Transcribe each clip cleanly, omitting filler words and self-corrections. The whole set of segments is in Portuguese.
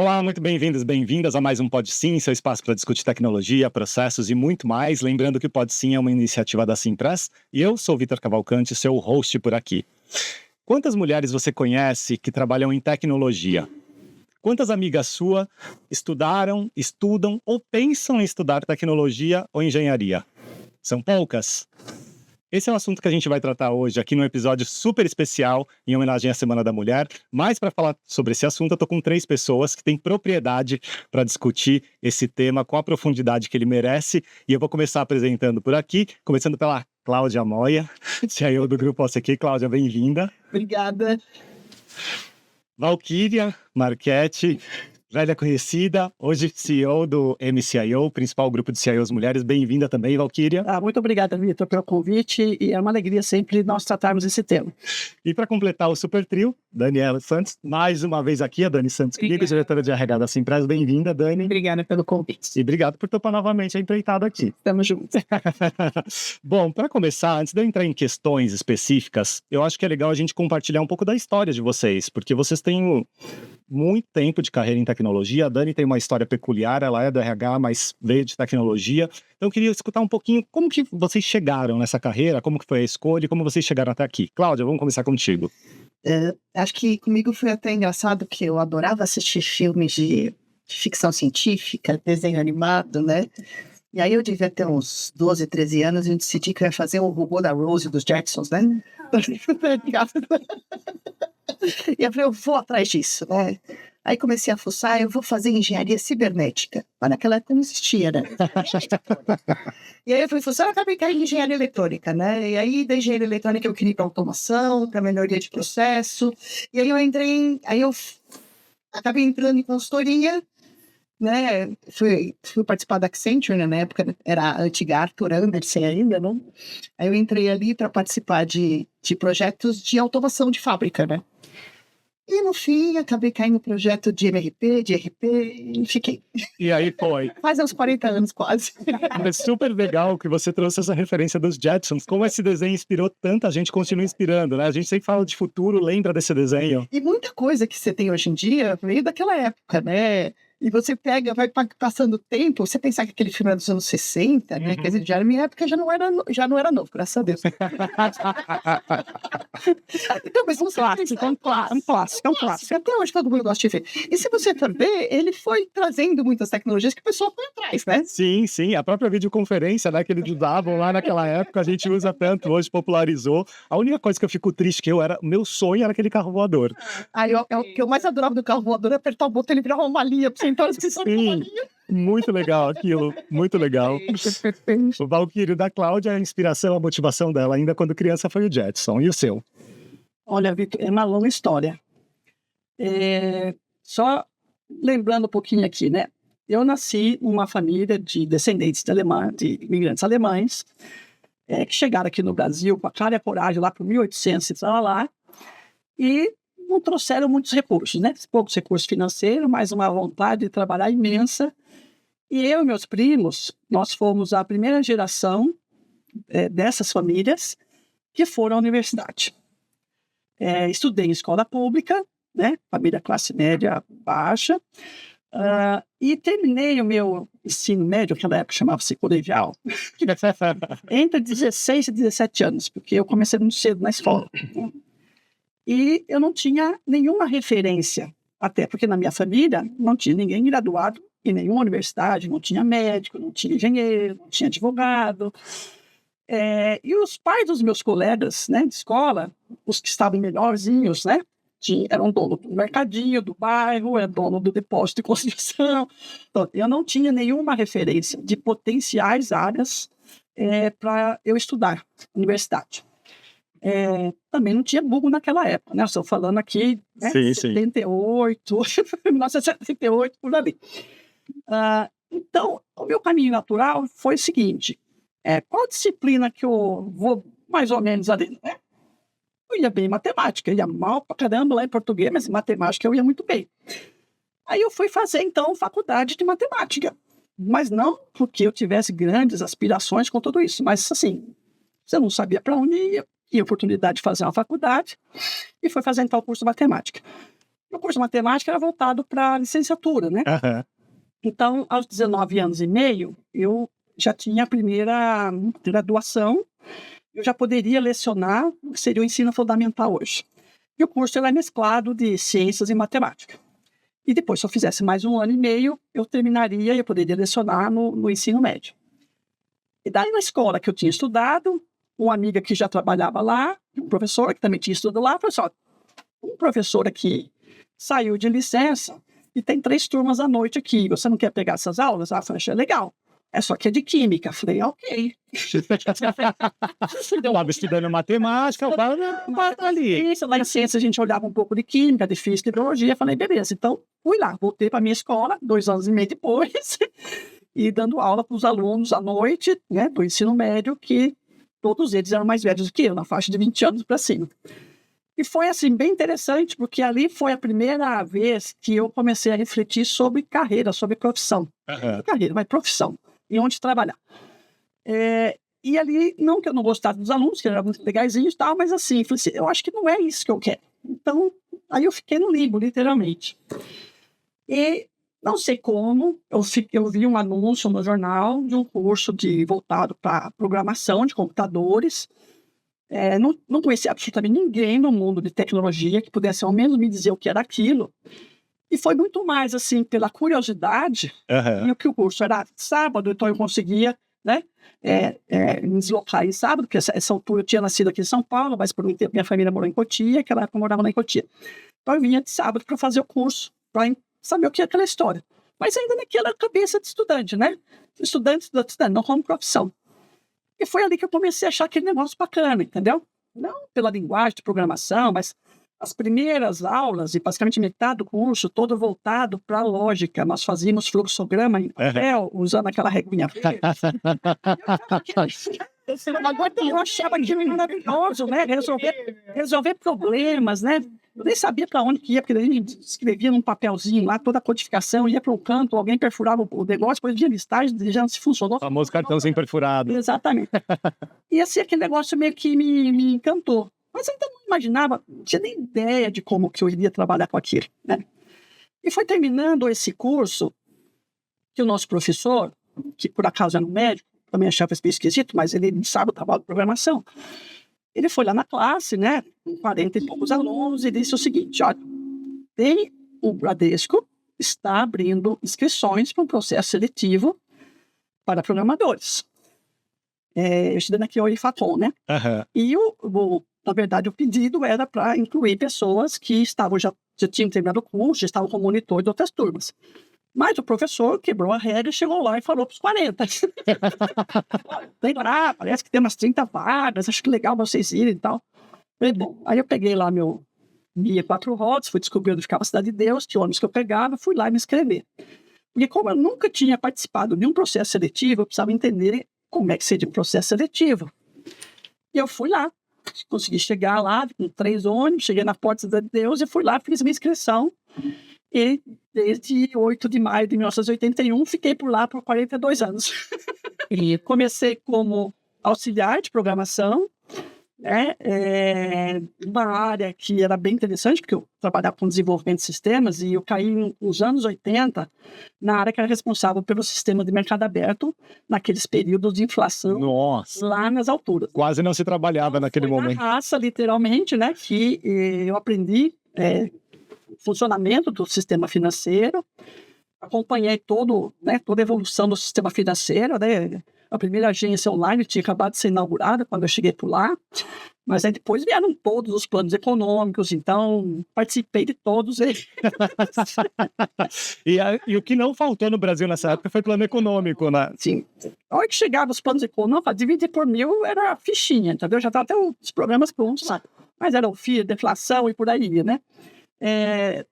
Olá, muito bem-vindos, bem-vindas a mais um Pode Sim, seu espaço para discutir tecnologia, processos e muito mais. Lembrando que o Pode Sim é uma iniciativa da Simpress e eu sou o Vitor Cavalcante, seu host por aqui. Quantas mulheres você conhece que trabalham em tecnologia? Quantas amigas suas estudaram, estudam ou pensam em estudar tecnologia ou engenharia? São poucas? Esse é um assunto que a gente vai tratar hoje aqui num episódio super especial em homenagem à Semana da Mulher. Mas para falar sobre esse assunto, eu estou com 3 pessoas que têm propriedade para discutir esse tema com a profundidade que ele merece. E eu vou começar apresentando por aqui, começando pela Cláudia Moia, CIO do Grupo OCQ. Cláudia, bem-vinda. Obrigada. Valquíria Marchetti, velha conhecida, hoje CEO do MCIO, principal grupo de CIOs mulheres. Bem-vinda também, Valquíria. Muito obrigada, Vitor, pelo convite, e é uma alegria sempre nós tratarmos esse tema. E para completar o super trio, Daniela Santos, mais uma vez aqui, a Dani Santos comigo, diretora de RH da Simpress. Bem-vinda, Dani. Obrigada pelo convite. E obrigado por topar novamente a empreitada aqui. Estamos juntos. Bom, para começar, antes de eu entrar em questões específicas, eu acho que é legal a gente compartilhar um pouco da história de vocês, porque vocês têm muito tempo de carreira em tecnologia. A Dani tem uma história peculiar, ela é do RH, mas veio de tecnologia. Então eu queria escutar um pouquinho como que vocês chegaram nessa carreira, como que foi a escolha e como vocês chegaram até aqui. Cláudia, vamos começar contigo. Acho que comigo foi até engraçado, que eu adorava assistir filmes de ficção científica, desenho animado, né? E aí eu devia ter uns 12, 13 anos e eu decidi que eu ia fazer o robô da Rose dos Jetsons, né? E eu falei, eu vou atrás disso, né? Aí comecei a fuçar, eu vou fazer engenharia cibernética. Mas naquela época não existia, né? E aí eu fui fuçar, eu acabei caindo em engenharia eletrônica, né? E aí da engenharia eletrônica eu queria ir para automação, para melhoria de processo. E aí eu acabei entrando em consultoria, né? Fui participar da Accenture, né? Na época era a antiga Arthur Andersen ainda, não? Aí eu entrei ali para participar de projetos de automação de fábrica, né? E no fim, acabei caindo no projeto de MRP, de RP, e fiquei. E aí foi. Faz uns 40 anos quase. É super legal que você trouxe essa referência dos Jetsons. Como esse desenho inspirou tanta gente, continua inspirando, né? A gente sempre fala de futuro, lembra desse desenho. E muita coisa que você tem hoje em dia veio daquela época, né? E você pega, vai passando o tempo, você pensar que aquele filme era dos anos 60, né? Quer dizer, já na minha época já não era novo, graças a Deus. Então, mas vamos lá, um clássico. Até hoje todo mundo gosta de ver. E se você for ver, ele foi trazendo muitas tecnologias que o pessoal foi atrás, né? Sim. A própria videoconferência, né, que eles usavam lá naquela época, a gente usa tanto, hoje popularizou. A única coisa que eu fico triste meu sonho era aquele carro voador. O que eu mais adorava do carro voador é apertar o botão e ele virar uma malinha pra você entrar nas pessoas. Sim, muito legal aquilo, muito legal. O Valquírio da Cláudia, a inspiração, a motivação dela ainda quando criança foi o Jetson. E o seu? Olha, Vitor, é uma longa história. Só lembrando um pouquinho aqui, né? Eu nasci numa família de descendentes de imigrantes alemães, que chegaram aqui no Brasil com a cara e a coragem lá para 1800 e lá, e não trouxeram muitos recursos, né? Poucos recursos financeiros, mas uma vontade de trabalhar imensa. E eu e meus primos, nós fomos a primeira geração dessas famílias que foram à universidade. Estudei em escola pública, né? Família classe média baixa, e terminei o meu ensino médio, naquela época chamava-se colegial, entre 16 e 17 anos, porque eu comecei muito cedo na escola. E eu não tinha nenhuma referência, até porque na minha família não tinha ninguém graduado em nenhuma universidade, não tinha médico, não tinha engenheiro, não tinha advogado. E os pais dos meus colegas, né, de escola, os que estavam melhorzinhos, né, eram dono do mercadinho, do bairro, eram dono do depósito de construção. Então, eu não tinha nenhuma referência de potenciais áreas para eu estudar na universidade. Também não tinha Google naquela época, né? Estou falando aqui, né? Sim. 78, 1978, por ali. Então, o meu caminho natural foi o seguinte: qual disciplina que eu vou mais ou menos ali, né? Eu ia bem em matemática, eu ia mal pra caramba lá em português, mas em matemática eu ia muito bem. Aí eu fui fazer, então, faculdade de matemática. Mas não porque eu tivesse grandes aspirações com tudo isso, mas assim, você não sabia para onde ia. Tinha oportunidade de fazer uma faculdade e foi fazer então o curso de matemática. O curso de matemática era voltado para a licenciatura, né? Aham. Então, aos 19 anos e meio, eu já tinha a primeira graduação, eu já poderia lecionar o que seria o ensino fundamental hoje. E o curso era mesclado de ciências e matemática. E depois, se eu fizesse mais 1 ano e meio, eu terminaria e eu poderia lecionar no ensino médio. E daí, na escola que eu tinha estudado, uma amiga que já trabalhava lá, um professor que também tinha estudado lá, falou assim, um professor aqui saiu de licença e tem 3 turmas à noite aqui. Você não quer pegar essas aulas? Ela falou, achei legal. É só que é de química. Falei, ok. Estava estudando matemática, o cara tá ali. Isso, lá em ciência a gente olhava um pouco de química, de física e biologia. Falei, beleza. Então, fui lá, voltei para minha escola, 2 anos e meio depois, e dando aula para os alunos à noite, né, do ensino médio, que todos eles eram mais velhos do que eu, na faixa de 20 anos para cima. E foi, assim, bem interessante, porque ali foi a primeira vez que eu comecei a refletir sobre carreira, sobre profissão. Aham. Carreira, mas profissão, e onde trabalhar. E ali, não que eu não gostasse dos alunos, que eram muito legaizinhos e tal, mas assim, falei assim, eu acho que não é isso que eu quero. Então, aí eu fiquei no limbo, literalmente. E não sei como, eu vi um anúncio no jornal de um curso voltado para programação de computadores. Não conhecia absolutamente ninguém no mundo de tecnologia que pudesse ao menos me dizer o que era aquilo. E foi muito mais, assim, pela curiosidade, Aham. e que o curso era sábado, então eu conseguia, né, me deslocar em sábado, porque essa altura eu tinha nascido aqui em São Paulo, mas por um tempo minha família morou em Cotia, aquela época eu morava lá em Cotia. Então eu vinha de sábado para fazer o curso, para saber o que é aquela história. Mas ainda naquela cabeça de estudante, né? Estudante, não como profissão. E foi ali que eu comecei a achar aquele negócio bacana, entendeu? Não pela linguagem de programação, mas as primeiras aulas, e basicamente metade do curso, todo voltado para a lógica. Nós fazíamos fluxograma em papel, usando aquela reguinha verde. Eu achava aquilo maravilhoso, né? Resolver problemas, né? Eu nem sabia para onde que ia, porque a gente escrevia num papelzinho lá, toda a codificação, ia para um canto, alguém perfurava o negócio, depois via listagem, já se funcionou. O famoso cartãozinho perfurado. Exatamente. E assim, aquele negócio meio que me encantou. Mas ainda não imaginava, não tinha nem ideia de como que eu iria trabalhar com aquilo, né? E foi terminando esse curso que o nosso professor, que por acaso era um médico, também achava esse meio esquisito, mas ele sabe o trabalho de programação. Ele foi lá na classe, né, com 40 e poucos alunos, e disse o seguinte, olha, o Bradesco está abrindo inscrições para um processo seletivo para programadores. Eu estudei aqui o IFACOM, né? Aham. E na verdade, o pedido era para incluir pessoas que já tinham terminado o curso, já estavam como monitor de outras turmas. Mas o professor quebrou a regra e chegou lá e falou para os 40. Tem lá, parece que tem umas 30 vagas, acho que legal vocês irem e tal. Falei, bom, aí eu peguei lá meu guia 4 rodas, fui descobrir onde ficava a Cidade de Deus, que ônibus que eu pegava, fui lá me inscrever. Porque como eu nunca tinha participado de um processo seletivo, eu precisava entender como é que seria o processo seletivo. E eu fui lá, consegui chegar lá com 3 ônibus, cheguei na porta da Cidade de Deus e fui lá, fiz minha inscrição. E desde 8 de maio de 1981, fiquei por lá por 42 anos. E comecei como auxiliar de programação, né? Uma área que era bem interessante, porque eu trabalhava com desenvolvimento de sistemas, e eu caí nos anos 80 na área que era responsável pelo sistema de mercado aberto, naqueles períodos de inflação. Nossa. Lá nas alturas. Quase não se trabalhava naquele Foi momento. na raça, literalmente, né, que eu aprendi o funcionamento do sistema financeiro, acompanhei toda a evolução do sistema financeiro, né? A primeira agência online tinha acabado de ser inaugurada quando eu cheguei por lá, mas aí depois vieram todos os planos econômicos, então participei de todos eles. E o que não faltou no Brasil nessa época foi plano econômico, né? Sim. A hora que chegava os planos econômicos, dividir por 1000 era a fichinha, entendeu? Já estava até os programas prontos lá. Mas era o FII, deflação e por aí, né?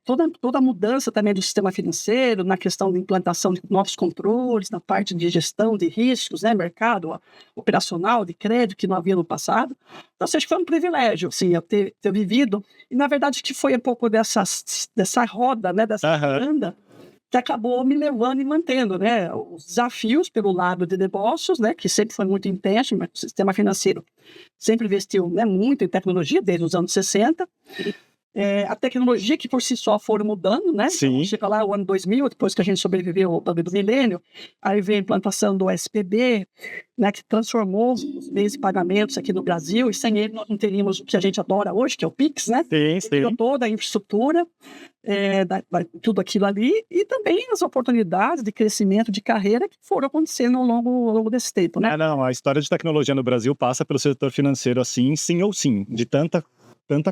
Toda a mudança também do sistema financeiro, na questão de implantação de novos controles, na parte de gestão de riscos, né, mercado operacional de crédito que não havia no passado. Então, acho que foi um privilégio, assim, eu ter vivido. E, na verdade, que foi um pouco dessa roda, né, dessa banda, que acabou me levando e mantendo, né, os desafios pelo lado de negócios, né, que sempre foi muito intenso, mas o sistema financeiro sempre investiu, né, muito em tecnologia, desde os anos 60. a tecnologia que por si só foram mudando, né? Sim. Então, chega lá o ano 2000, depois que a gente sobreviveu ao do milênio, aí veio a implantação do SPB, né, que transformou os meios de pagamentos aqui no Brasil, e sem ele nós não teríamos o que a gente adora hoje, que é o Pix, né? Sim. Toda a infraestrutura, tudo aquilo ali, e também as oportunidades de crescimento de carreira que foram acontecendo ao longo desse tempo, né? Não, a história de tecnologia no Brasil passa pelo setor financeiro assim, sim ou sim, de tanta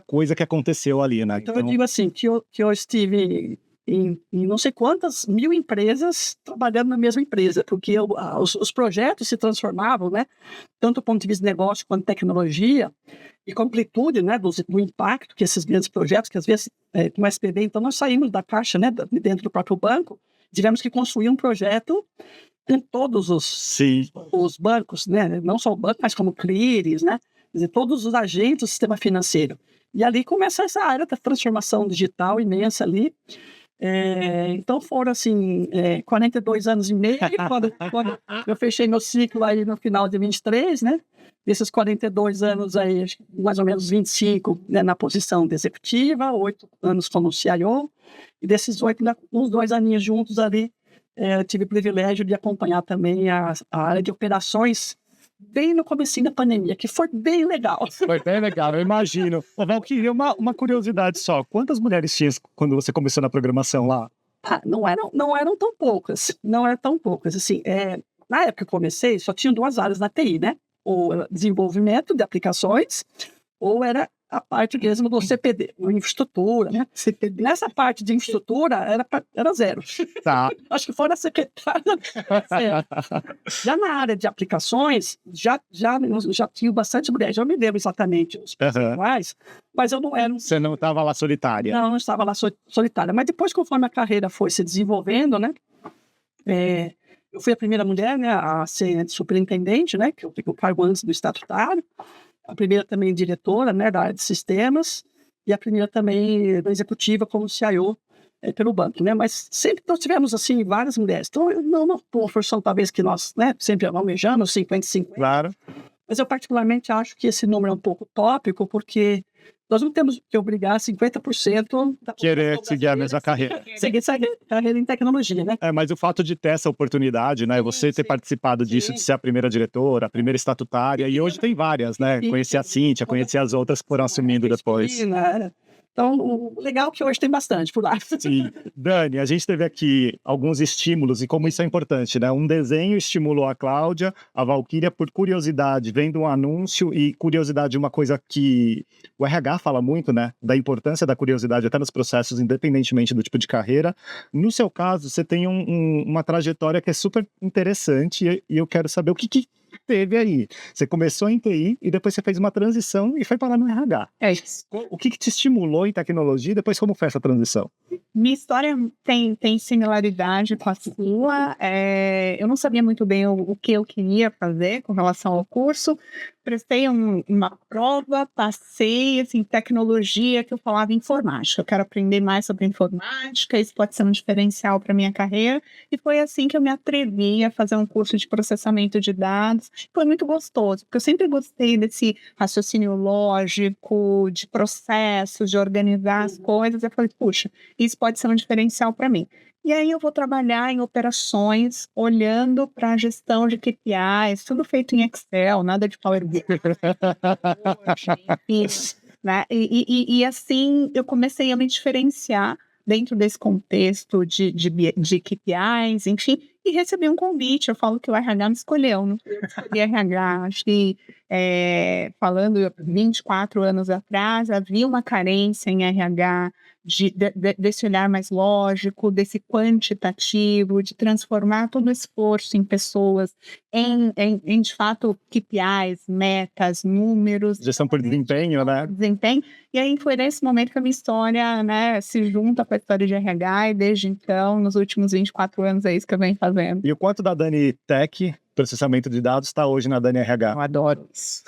coisa que aconteceu ali, né? Então eu digo assim, que eu estive em não sei quantas mil empresas trabalhando na mesma empresa, porque os projetos se transformavam, né? Tanto do ponto de vista de negócio quanto de tecnologia, e com amplitude, né, do impacto que esses grandes projetos, que às vezes, com o SPB, então nós saímos da caixa, né, dentro do próprio banco, tivemos que construir um projeto com todos os bancos, né, não só o banco, mas como clearings, né, quer dizer, todos os agentes do sistema financeiro. E ali começa essa área da transformação digital imensa ali. Então foram assim 42 anos e meio quando eu fechei meu ciclo aí no final de 23, né? Desses 42 anos aí, mais ou menos 25, né, na posição de executiva, 8 anos como CIO, e desses 8, uns 2 aninhos juntos ali, eu tive o privilégio de acompanhar também a área de operações bem no comecinho da pandemia, que foi bem legal. Foi bem legal, eu imagino. Ô, Valquíria, uma curiosidade só. Quantas mulheres tinha quando você começou na programação lá? Não eram tão poucas. Não eram tão poucas. Assim, na época que eu comecei, só tinham 2 áreas na TI, né? Ou desenvolvimento de aplicações, ou era a parte mesmo do CPD, infraestrutura, né? CPD. Nessa parte de infraestrutura, era 0. Tá. Acho que fora a secretária. Já na área de aplicações, já tinha bastante mulheres. Eu me lembro exatamente os percentuais, mas eu não era... Você não estava lá solitária? Não estava lá solitária. Mas depois, conforme a carreira foi se desenvolvendo, né? Eu fui a primeira mulher, né, a ser superintendente, né? Que eu fiquei o cargo antes do estatutário. A primeira também diretora, né, da área de sistemas, e a primeira também da executiva como CIO pelo banco, né? Mas sempre nós tivemos, assim, várias mulheres. Então, não uma proporção, talvez, que nós, né, sempre almejamos, 50-50. Claro. Mas eu particularmente acho que esse número é um pouco utópico, porque nós não temos que obrigar 50% da querer seguir a mesma carreira. Seguir carreira em tecnologia, né? Mas o fato de ter essa oportunidade, né? Você ter participado disso, de ser a primeira diretora, a primeira estatutária, e hoje tem várias, né? Conheci a Cíntia, conheci as outras que foram assumindo depois. Então, o legal é que hoje tem bastante por lá. Sim. Dani, a gente teve aqui alguns estímulos, e como isso é importante, né? Um desenho estimulou a Cláudia, a Valquíria, por curiosidade, vendo um anúncio, e curiosidade é uma coisa que o RH fala muito, né? Da importância da curiosidade até nos processos, independentemente do tipo de carreira. No seu caso, você tem uma trajetória que é super interessante, e eu quero saber o que teve aí. Você começou em TI e depois você fez uma transição e foi parar no RH. É isso. O que te estimulou em tecnologia e depois como foi essa transição? Minha história tem similaridade com a sua. Eu não sabia muito bem o que eu queria fazer com relação ao curso. Prestei uma prova, passei, assim, tecnologia, que eu falava informática. Eu quero aprender mais sobre informática, isso pode ser um diferencial para minha carreira. E foi assim que eu me atrevi a fazer um curso de processamento de dados. Foi muito gostoso, porque eu sempre gostei desse raciocínio lógico, de processos, de organizar as coisas. Eu falei, puxa, isso pode ser um diferencial para mim. E aí eu vou trabalhar em operações, olhando para a gestão de KPIs, tudo feito em Excel, nada de PowerPoint, né? E assim eu comecei a me diferenciar dentro desse contexto de KPIs, enfim, e recebi um convite. Eu falo que o RH me escolheu, não foi eu que escolhi RH. Acho que, falando 24 anos atrás, havia uma carência em RH desse olhar mais lógico, desse quantitativo, de transformar todo o esforço em pessoas, em de fato, KPIs, metas, números. Gestão por desempenho, né? Desempenho. E aí foi nesse momento que a minha história, né, se junta com a história de RH, e desde então, nos últimos 24 anos, é isso que eu venho fazendo. E o quanto da Dani Tech, processamento de dados, está hoje na Dani RH? Eu adoro isso.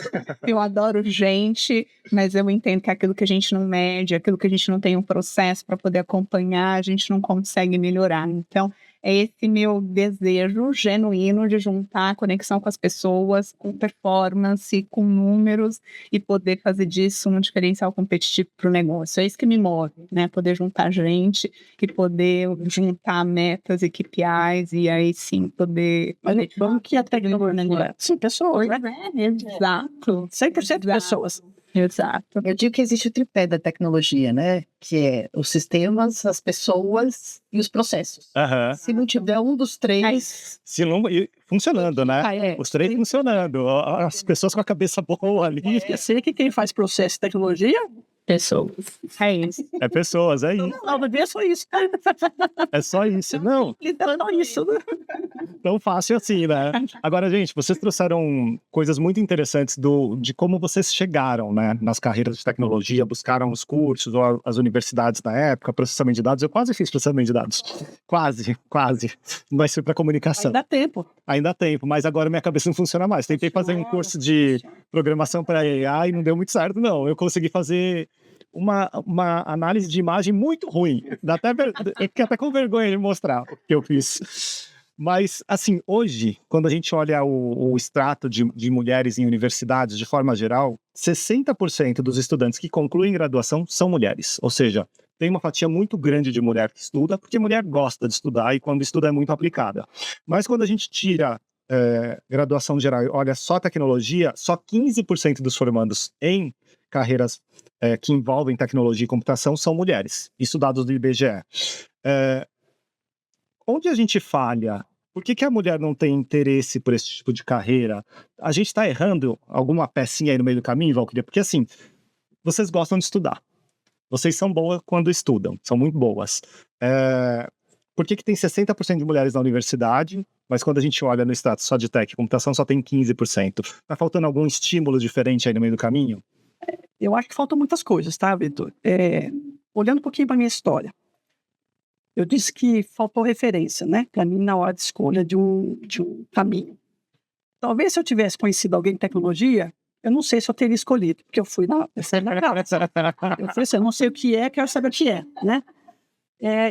Eu adoro gente, mas eu entendo que aquilo que a gente não mede, aquilo que a gente não tem um processo para poder acompanhar, a gente não consegue melhorar. Então, é esse meu desejo genuíno de juntar a conexão com as pessoas, com performance, com números e poder fazer disso um diferencial competitivo para o negócio. É isso que me move, né? Poder juntar gente e poder juntar metas e KPIs e aí sim poder... Mas vamos que a tecnologia... Sim, pessoas, né? Exato. 100% pessoas. Exato. Eu digo que existe o tripé da tecnologia, né? Que é os sistemas, as pessoas e os processos. Aham. Se não tiver um dos três... Se não, e funcionando, né? É. Os três funcionando. As pessoas com a cabeça boa ali. Esquecer que quem faz processo de tecnologia... Pessoas. É isso. É pessoas, é isso. Não, é só isso. É só isso. Não, Literalmente isso, né? tão fácil assim, né? Agora, gente, vocês trouxeram coisas muito interessantes de como vocês chegaram, né, nas carreiras de tecnologia, buscaram os cursos ou as universidades na época, processamento de dados. Eu quase fiz processamento de dados. Quase. Mas fui para comunicação. Ainda dá tempo. Ainda há tempo, mas agora minha cabeça não funciona mais. Tentei fazer um curso de programação para AI e não deu muito certo, não. Eu consegui fazer uma análise de imagem muito ruim. Eu fiquei até com vergonha de mostrar o que eu fiz. Mas, assim, hoje, quando a gente olha o extrato de mulheres em universidades, de forma geral, 60% dos estudantes que concluem graduação são mulheres. Ou seja, tem uma fatia muito grande de mulher que estuda, porque mulher gosta de estudar e quando estuda é muito aplicada. Mas quando a gente tira graduação geral e olha só tecnologia, só 15% dos formandos em carreiras que envolvem tecnologia e computação são mulheres. Isso dados do IBGE. Onde a gente falha? Por que a mulher não tem interesse por esse tipo de carreira? A gente está errando alguma pecinha aí no meio do caminho, Valquíria? Porque assim, vocês gostam de estudar. Vocês são boas quando estudam, são muito boas. Por que tem 60% de mulheres na universidade, mas quando a gente olha no status só de tech e computação, só tem 15%? Tá faltando algum estímulo diferente aí no meio do caminho? Eu acho que faltam muitas coisas, tá, Vitor? Olhando um pouquinho para minha história, eu disse que faltou referência, né, para mim na hora de escolha de um caminho. Talvez se eu tivesse conhecido alguém em tecnologia, eu não sei se eu teria escolhido, porque eu fui na eu falei assim, eu não sei o que é, quero saber o que é, né?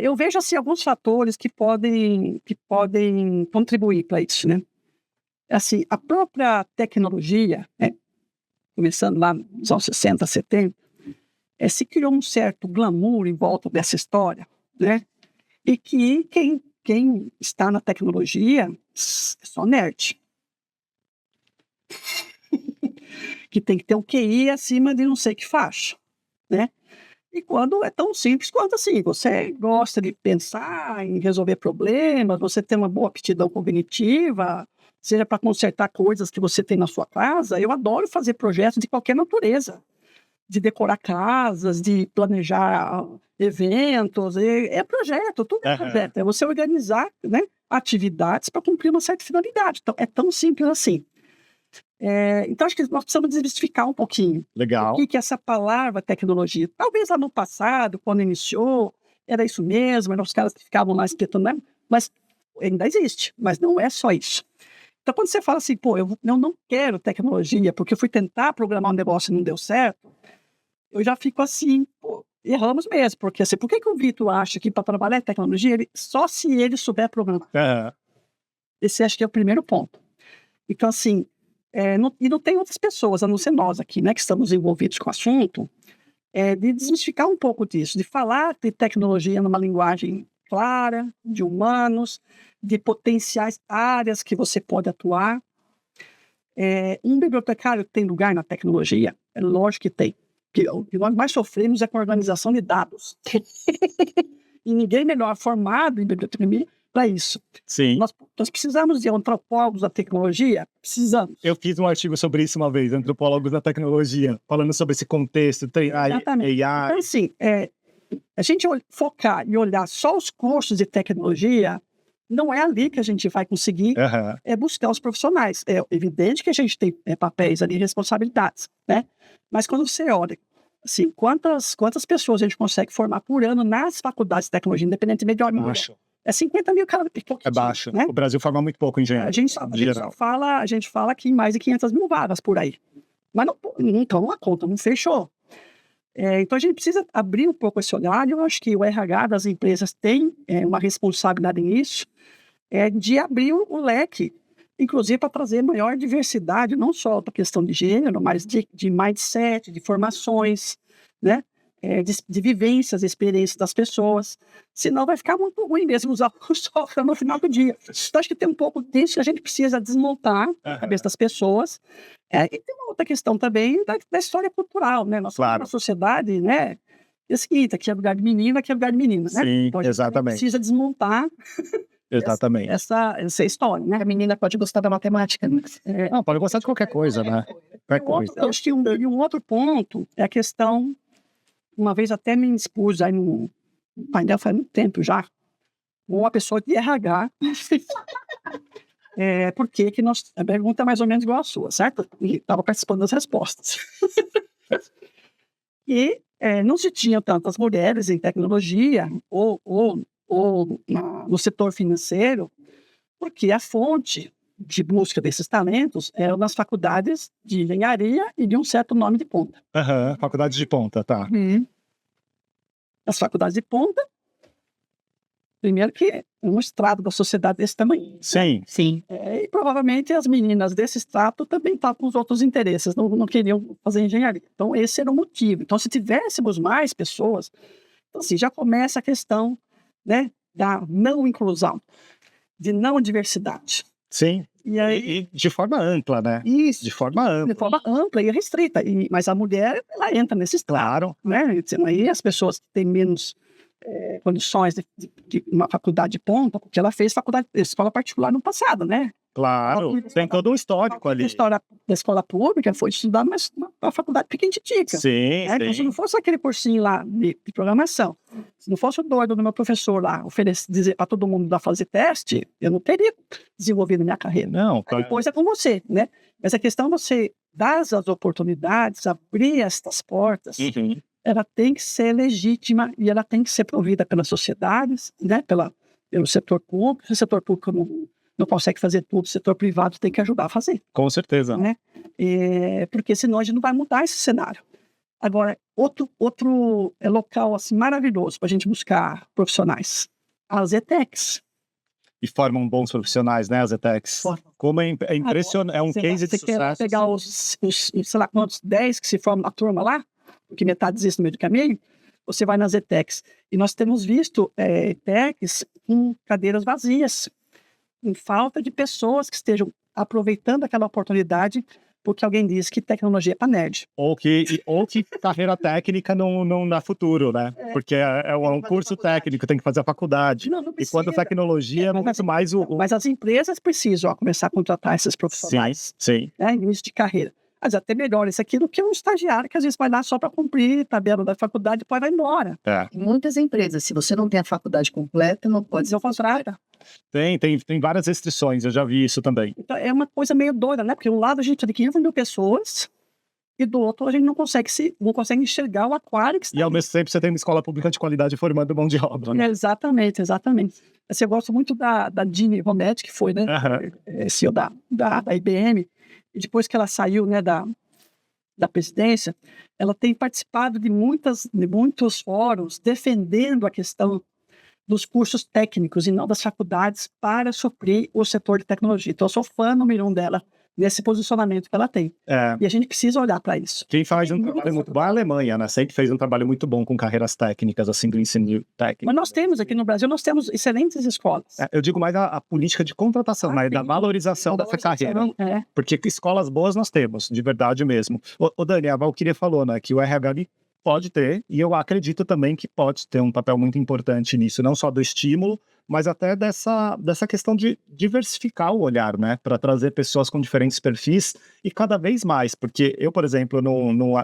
Eu vejo assim alguns fatores que podem contribuir para isso, né? Assim, a própria tecnologia, começando lá nos anos 60, 70, se criou um certo glamour em volta dessa história, né? E que quem está na tecnologia é só nerd. Que tem que ter um QI acima de não sei que faixa, né? E quando é tão simples quanto assim, você gosta de pensar em resolver problemas, você tem uma boa aptidão cognitiva, seja para consertar coisas que você tem na sua casa. Eu adoro fazer projetos de qualquer natureza, de decorar casas, de planejar eventos, projeto, tudo é projeto. É você organizar, né, atividades para cumprir uma certa finalidade. Então, é tão simples assim. Então, acho que nós precisamos desmistificar um pouquinho. Legal. O que é essa palavra tecnologia? Talvez lá no passado, quando iniciou, era isso mesmo, eram os caras que ficavam lá espetando, né? Mas ainda existe, mas não é só isso. Então, quando você fala assim, pô, eu não quero tecnologia porque eu fui tentar programar um negócio e não deu certo, eu já fico assim, pô, erramos mesmo, porque assim, por que o Vitor acha que para trabalhar em tecnologia, só se ele souber programar? Esse acho que é o primeiro ponto. Então, assim, não tem outras pessoas, a não ser nós aqui, né, que estamos envolvidos com o assunto, de desmistificar um pouco disso, de falar de tecnologia numa linguagem clara, de humanos, de potenciais áreas que você pode atuar. Um bibliotecário tem lugar na tecnologia? É lógico que tem. O que nós mais sofremos é com a organização de dados. E ninguém melhor formado em biblioteconomia para isso. Sim. Nós precisamos de antropólogos da tecnologia? Precisamos. Eu fiz um artigo sobre isso uma vez, antropólogos da tecnologia, falando sobre esse contexto, AI. Então, assim, a gente focar e olhar só os cursos de tecnologia, não é ali que a gente vai conseguir buscar os profissionais. É evidente que a gente tem papéis ali, responsabilidades, né? Mas quando você olha, assim, quantas pessoas a gente consegue formar por ano nas faculdades de tecnologia, independentemente de onde Baixo. 50 mil cada É baixo. Né? O Brasil forma muito pouco engenheiro. A gente fala que mais de 500 mil vagas por aí. Mas então a conta não fechou. Então, a gente precisa abrir um pouco esse olhar. Eu acho que o RH das empresas tem uma responsabilidade nisso, de abrir o leque, inclusive para trazer maior diversidade, não só da questão de gênero, mas de mindset, de formações, né? De vivências, experiências das pessoas. Senão vai ficar muito ruim mesmo usar o software no final do dia. Então, acho que tem um pouco disso que a gente precisa desmontar a cabeça das pessoas. E tem uma outra questão também da história cultural, né? Nós somos uma sociedade, né? É o seguinte, aqui é lugar de menina, aqui é lugar de menina, né? Sim, então, a gente exatamente. precisa desmontar Exatamente. essa história, né? A menina pode gostar da matemática, né? Não, pode gostar de qualquer coisa, né? Qualquer coisa. Eu acho que um outro ponto é a questão, uma vez até me expus aí no painel faz muito tempo já, uma pessoa de RH, porque que a pergunta é mais ou menos igual a sua, certo? E estava participando das respostas. E não se tinha tantas mulheres em tecnologia ou no setor financeiro, porque a fonte de busca desses talentos eram nas faculdades de engenharia e de um certo nome de ponta. Faculdade de ponta, tá. As faculdades de ponta, primeiro que é um estrato da sociedade desse tamanho. Sim. Sim. E provavelmente as meninas desse estrato também estavam com os outros interesses, não queriam fazer engenharia. Então esse era o motivo. Então se tivéssemos mais pessoas, então, assim, já começa a questão, né, da não inclusão, de não diversidade. Sim. E aí, E de forma ampla, né? isso. De forma ampla. De forma ampla e restrita. Mas a mulher, ela entra nesse estrato. Claro. Né? Então, aí as pessoas que têm menos condições de uma faculdade de ponta, porque ela fez escola particular no passado, né? Claro. Tem todo um histórico ali. A história da escola pública foi estudar uma faculdade pequenininha. Sim, Então, se não fosse aquele cursinho lá de programação, se não fosse o doido do meu professor lá dizer para todo mundo fazer teste, eu não teria desenvolvido minha carreira. Não, Aí depois é com você, né? Mas a questão é você dar as oportunidades, abrir estas portas, ela tem que ser legítima e ela tem que ser provida pelas sociedades, né? Pelo setor público. Se o setor público não consegue fazer tudo, o setor privado tem que ajudar a fazer. Com certeza. Né? Porque senão a gente não vai mudar esse cenário. Agora, outro local assim, maravilhoso para a gente buscar profissionais, as ETECs. E formam bons profissionais, né, as ETECs? Como é impressionante, é um case de sucesso. Você pegar os, sei lá quantos, 10 que se formam na turma lá, porque metade desiste no meio do caminho, você vai nas ETECs. E nós temos visto ETECs com cadeiras vazias, com falta de pessoas que estejam aproveitando aquela oportunidade, porque alguém disse que tecnologia é para nerd. Ou que carreira técnica não dá futuro, né? Porque é um curso técnico, tem que fazer a faculdade. Não e quando a tecnologia é muito mais Mas as empresas precisam começar a contratar esses profissionais. Sim. Início de carreira. Mas até melhor isso aqui do que um estagiário que às vezes vai lá só para cumprir tabela da faculdade e depois vai embora. Em muitas empresas, se você não tem a faculdade completa, não pode ser funcionário. Tem várias restrições, eu já vi isso também. Então é uma coisa meio doida, né? Porque um lado a gente tem 500 mil pessoas e do outro a gente não consegue enxergar o aquário que está. E ao mesmo tempo você tem uma escola pública de qualidade formando mão de obra, né? Exatamente. Eu gosto muito da Dini Rometty, que foi, né? CEO da IBM. E depois que ela saiu, né, da presidência, ela tem participado de muitos fóruns defendendo a questão dos cursos técnicos e não das faculdades para suprir o setor de tecnologia. Então, eu sou fã número 1 dela, nesse posicionamento que ela tem. E a gente precisa olhar para isso. Quem faz um trabalho muito bom é a Alemanha, né? Sempre fez um trabalho muito bom com carreiras técnicas, assim, do ensino técnico. Mas nós temos aqui no Brasil, nós temos excelentes escolas. Eu digo mais a política de contratação, né? Da valorização dessa carreira. Porque escolas boas nós temos, de verdade mesmo. O Dani, a Valquíria falou, né? Que o RH pode ter, e eu acredito também que pode ter um papel muito importante nisso, não só do estímulo, mas até dessa questão de diversificar o olhar, né? Para trazer pessoas com diferentes perfis e cada vez mais, porque eu, por exemplo, não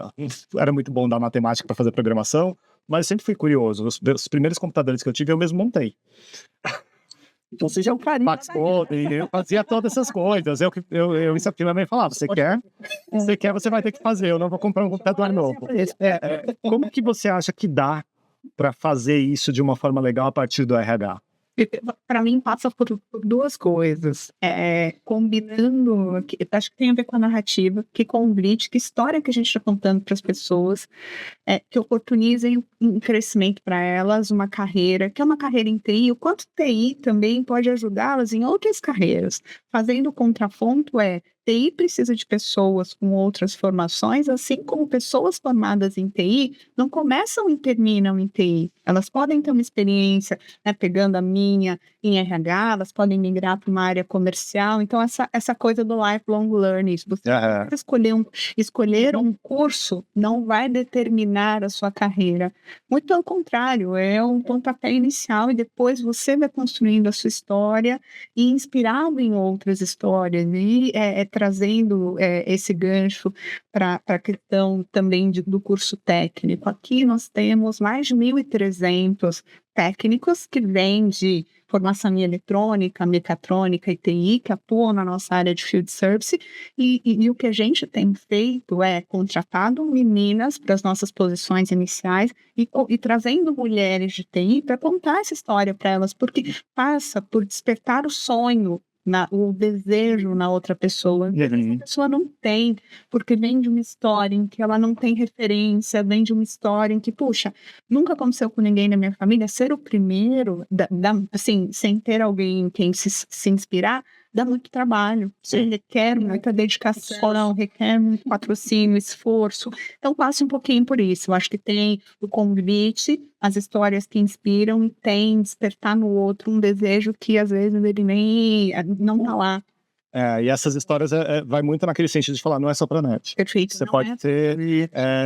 era muito bom da matemática para fazer programação, mas eu sempre fui curioso. Os primeiros computadores que eu tive, eu mesmo montei. Então você já é um carinho. Max Code, eu fazia todas essas coisas. Isso aqui minha mãe falava, você quer, você vai ter que fazer, eu não vou comprar um computador novo. Como que você acha que dá para fazer isso de uma forma legal a partir do RH? Para mim, passa por duas coisas. Combinando, acho que tem a ver com a narrativa, que convite, que história que a gente está contando para as pessoas, que oportunizem um crescimento para elas, uma carreira, que é uma carreira em TI, o quanto TI também pode ajudá-las em outras carreiras. Fazendo o contraponto TI precisa de pessoas com outras formações, assim como pessoas formadas em TI não começam e terminam em TI. Elas podem ter uma experiência, pegando a minha em RH, elas podem migrar para uma área comercial. Então, essa coisa do lifelong learning, você escolher um curso não vai determinar a sua carreira. Muito pelo contrário, é um pontapé inicial e depois você vai construindo a sua história e inspirado em outras histórias e trazendo esse gancho para a questão também do curso técnico. Aqui nós temos mais de 1.300 técnicos que vêm de formação em eletrônica, mecatrônica e TI, que atuam na nossa área de field service, e o que a gente tem feito é contratado meninas para as nossas posições iniciais e trazendo mulheres de TI para contar essa história para elas, porque passa por despertar o sonho, o desejo na outra pessoa. A pessoa não tem, porque vem de uma história em que ela não tem referência, vem de uma história em que, puxa, nunca aconteceu com ninguém na minha família, ser o primeiro, assim, sem ter alguém em quem se inspirar, dá muito trabalho, requer muita dedicação, requer muito patrocínio, esforço. Então, passe um pouquinho por isso. Eu acho que tem o convite, as histórias que inspiram e tem despertar no outro um desejo que, às vezes, ele nem não está lá. E essas histórias vai muito naquele sentido de falar, não é só pra net. Perfeito. Você pode ter...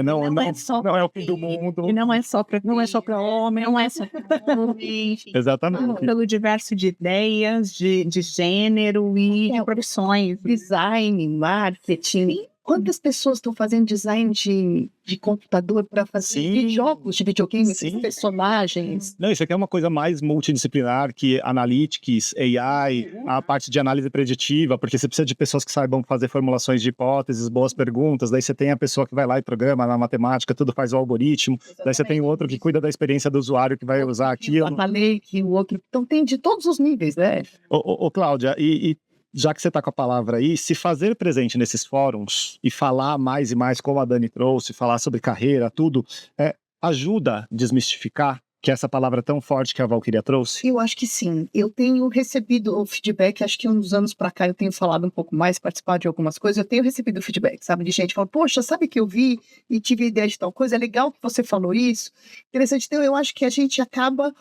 não é o fim do mundo. E não é só para homem, não é só para homem. Exatamente. Pelo diverso de ideias, de gênero e de profissões. Design, marketing. Quantas pessoas estão fazendo design de computador para fazer jogos de videogame, personagens? Não, isso aqui é uma coisa mais multidisciplinar que Analytics, AI, a parte de análise preditiva, porque você precisa de pessoas que saibam fazer formulações de hipóteses, boas perguntas, daí você tem a pessoa que vai lá e programa na matemática, tudo faz o algoritmo, daí você tem o outro que cuida da experiência do usuário que vai usar aquilo. O outro. Então tem de todos os níveis, né? Ô, Cláudia, já que você está com a palavra aí, se fazer presente nesses fóruns e falar mais e mais, como a Dani trouxe, falar sobre carreira, tudo, ajuda a desmistificar que essa palavra tão forte que a Valquíria trouxe? Eu acho que sim. Eu tenho recebido o feedback, acho que uns anos para cá eu tenho falado um pouco mais, participado de algumas coisas, eu tenho recebido feedback, sabe, de gente falando, poxa, sabe que eu vi e tive ideia de tal coisa, é legal que você falou isso, interessante. Então eu acho que a gente acaba...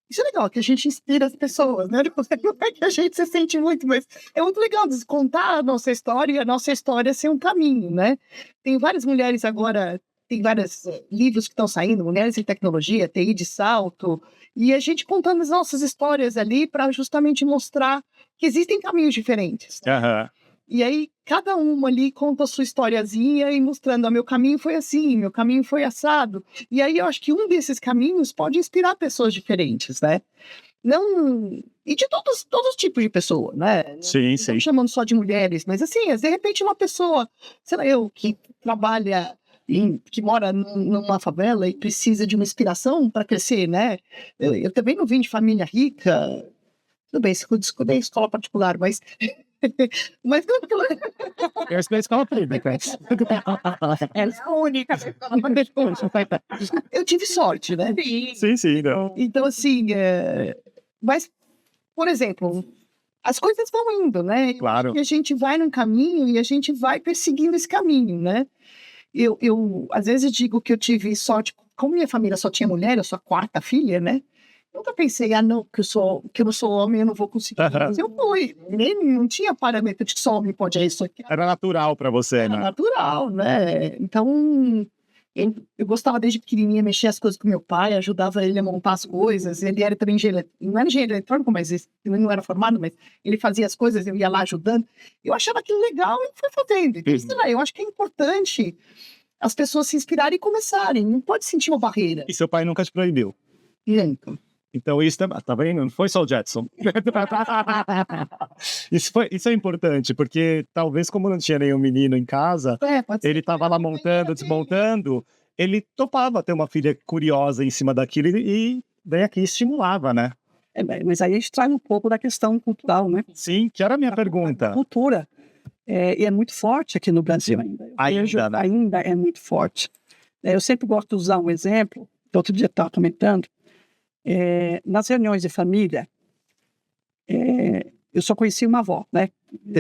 Isso é legal, que a gente inspira as pessoas, né? Não é que a gente se sente muito, mas é muito legal contar a nossa história e a nossa história ser um caminho, né? Tem várias mulheres agora, tem vários livros que estão saindo, Mulheres em Tecnologia, TI de Salto, e a gente contando as nossas histórias ali para justamente mostrar que existem caminhos diferentes. Aham. E aí, cada uma ali conta a sua historiazinha e mostrando, meu caminho foi assim, meu caminho foi assado. E aí, eu acho que um desses caminhos pode inspirar pessoas diferentes, né? Não... E de todos os tipos de pessoa, né? Sim, não sim. chamando só de mulheres, mas assim, de repente uma pessoa, sei lá, eu que trabalha... que mora numa favela e precisa de uma inspiração para crescer, né? Eu também não vim de família rica, tudo bem, escutei escola particular, mas... Mas Eu estudei escola pública. É única. Eu tive sorte, né? Sim, não. Então, assim, mas, por exemplo, as coisas vão indo, né? Claro. E a gente vai num caminho e a gente vai perseguindo esse caminho, né? Eu às vezes digo que eu tive sorte, como minha família só tinha mulher, eu sou a quarta filha, né? Nunca pensei, não, que eu não sou homem, eu não vou conseguir. Mas eu fui. Não tinha parâmetro de que só homem pode isso aqui. Era natural para você, Era né? natural, né? Então, eu gostava desde pequenininha mexer as coisas com meu pai, ajudava ele a montar as coisas. Ele era também não era engenheiro eletrônico, mas ele não era formado, mas ele fazia as coisas, eu ia lá ajudando. Eu achava aquilo legal e fui fazendo. Então, sei lá, eu acho que é importante as pessoas se inspirarem e começarem. Não pode sentir uma barreira. E seu pai nunca te proibiu? Então, isso tá vendo? Não foi só o Jetson. Isso é importante, porque talvez como não tinha nenhum menino em casa, ele estava lá montando, desmontando, ele topava ter uma filha curiosa em cima daquilo e vem aqui e estimulava, né? Mas aí a gente traz um pouco da questão cultural, né? Sim, que era a minha pergunta. Cultura. E é muito forte aqui no Brasil ainda. Ainda é muito forte. Eu sempre gosto de usar um exemplo, que outro dia estava comentando. Nas reuniões de família, eu só conheci uma avó, né?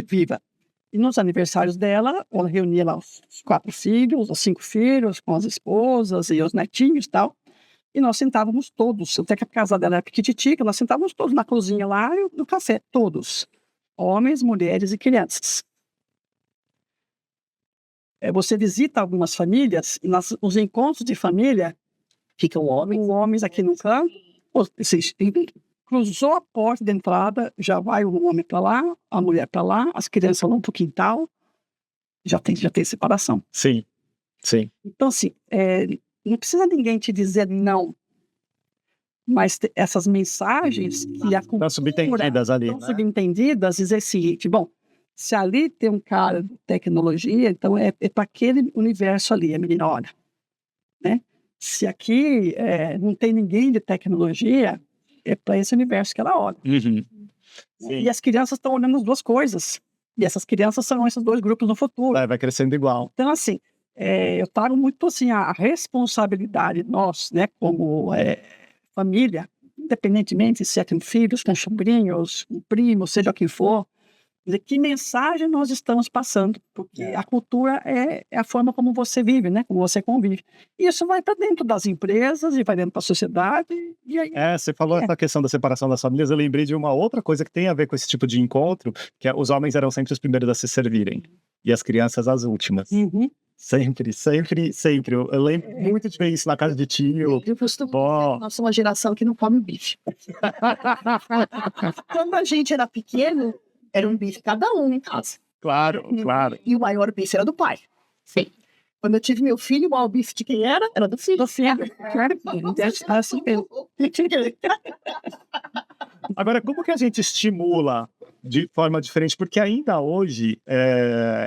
Viva. E nos aniversários dela, ela reunia lá os 4 filhos, os 5 filhos, com as esposas e os netinhos e tal. E nós sentávamos todos, até que a casa dela era pequititica, nós sentávamos todos na cozinha lá e no café, todos. Homens, mulheres e crianças. Você visita algumas famílias, e nos encontros de família, ficam homens aqui no canto, cruzou a porta de entrada, já vai o homem para lá, a mulher para lá, as crianças vão para o quintal, já tem separação. Sim. Então, assim, não precisa ninguém te dizer não, mas essas mensagens que a cultura... Estão subentendidas ali, estão subentendidas, dizer o seguinte, bom, se ali tem um cara de tecnologia, então é para aquele universo ali, a menina olha, né? Se aqui não tem ninguém de tecnologia, é para esse universo que ela olha. Uhum. E as crianças estão olhando as duas coisas. E essas crianças são esses 2 grupos no futuro. Vai crescendo igual. Então, assim, eu trago muito assim, a responsabilidade nós, né, como família, independentemente se tem filhos, com sobrinhos, um primo, seja quem for, dizer que mensagem nós estamos passando, porque a cultura é a forma como você vive, né? Como você convive. E isso vai para dentro das empresas e vai dentro da sociedade. E aí, você falou essa questão da separação das famílias, eu lembrei de uma outra coisa que tem a ver com esse tipo de encontro, que os homens eram sempre os primeiros a se servirem, e as crianças as últimas. Uhum. Sempre. Eu lembro muito de ver isso na casa de tio. Eu costumo dizer que nós somos uma geração que não come bife. Quando a gente era pequeno, era um bife cada um em casa. Claro. E o maior bife era do pai. Sim. Quando eu tive meu filho, o maior bife de quem era? Era do filho. Do filho. Assim mesmo. Agora, como que a gente estimula de forma diferente? Porque ainda hoje,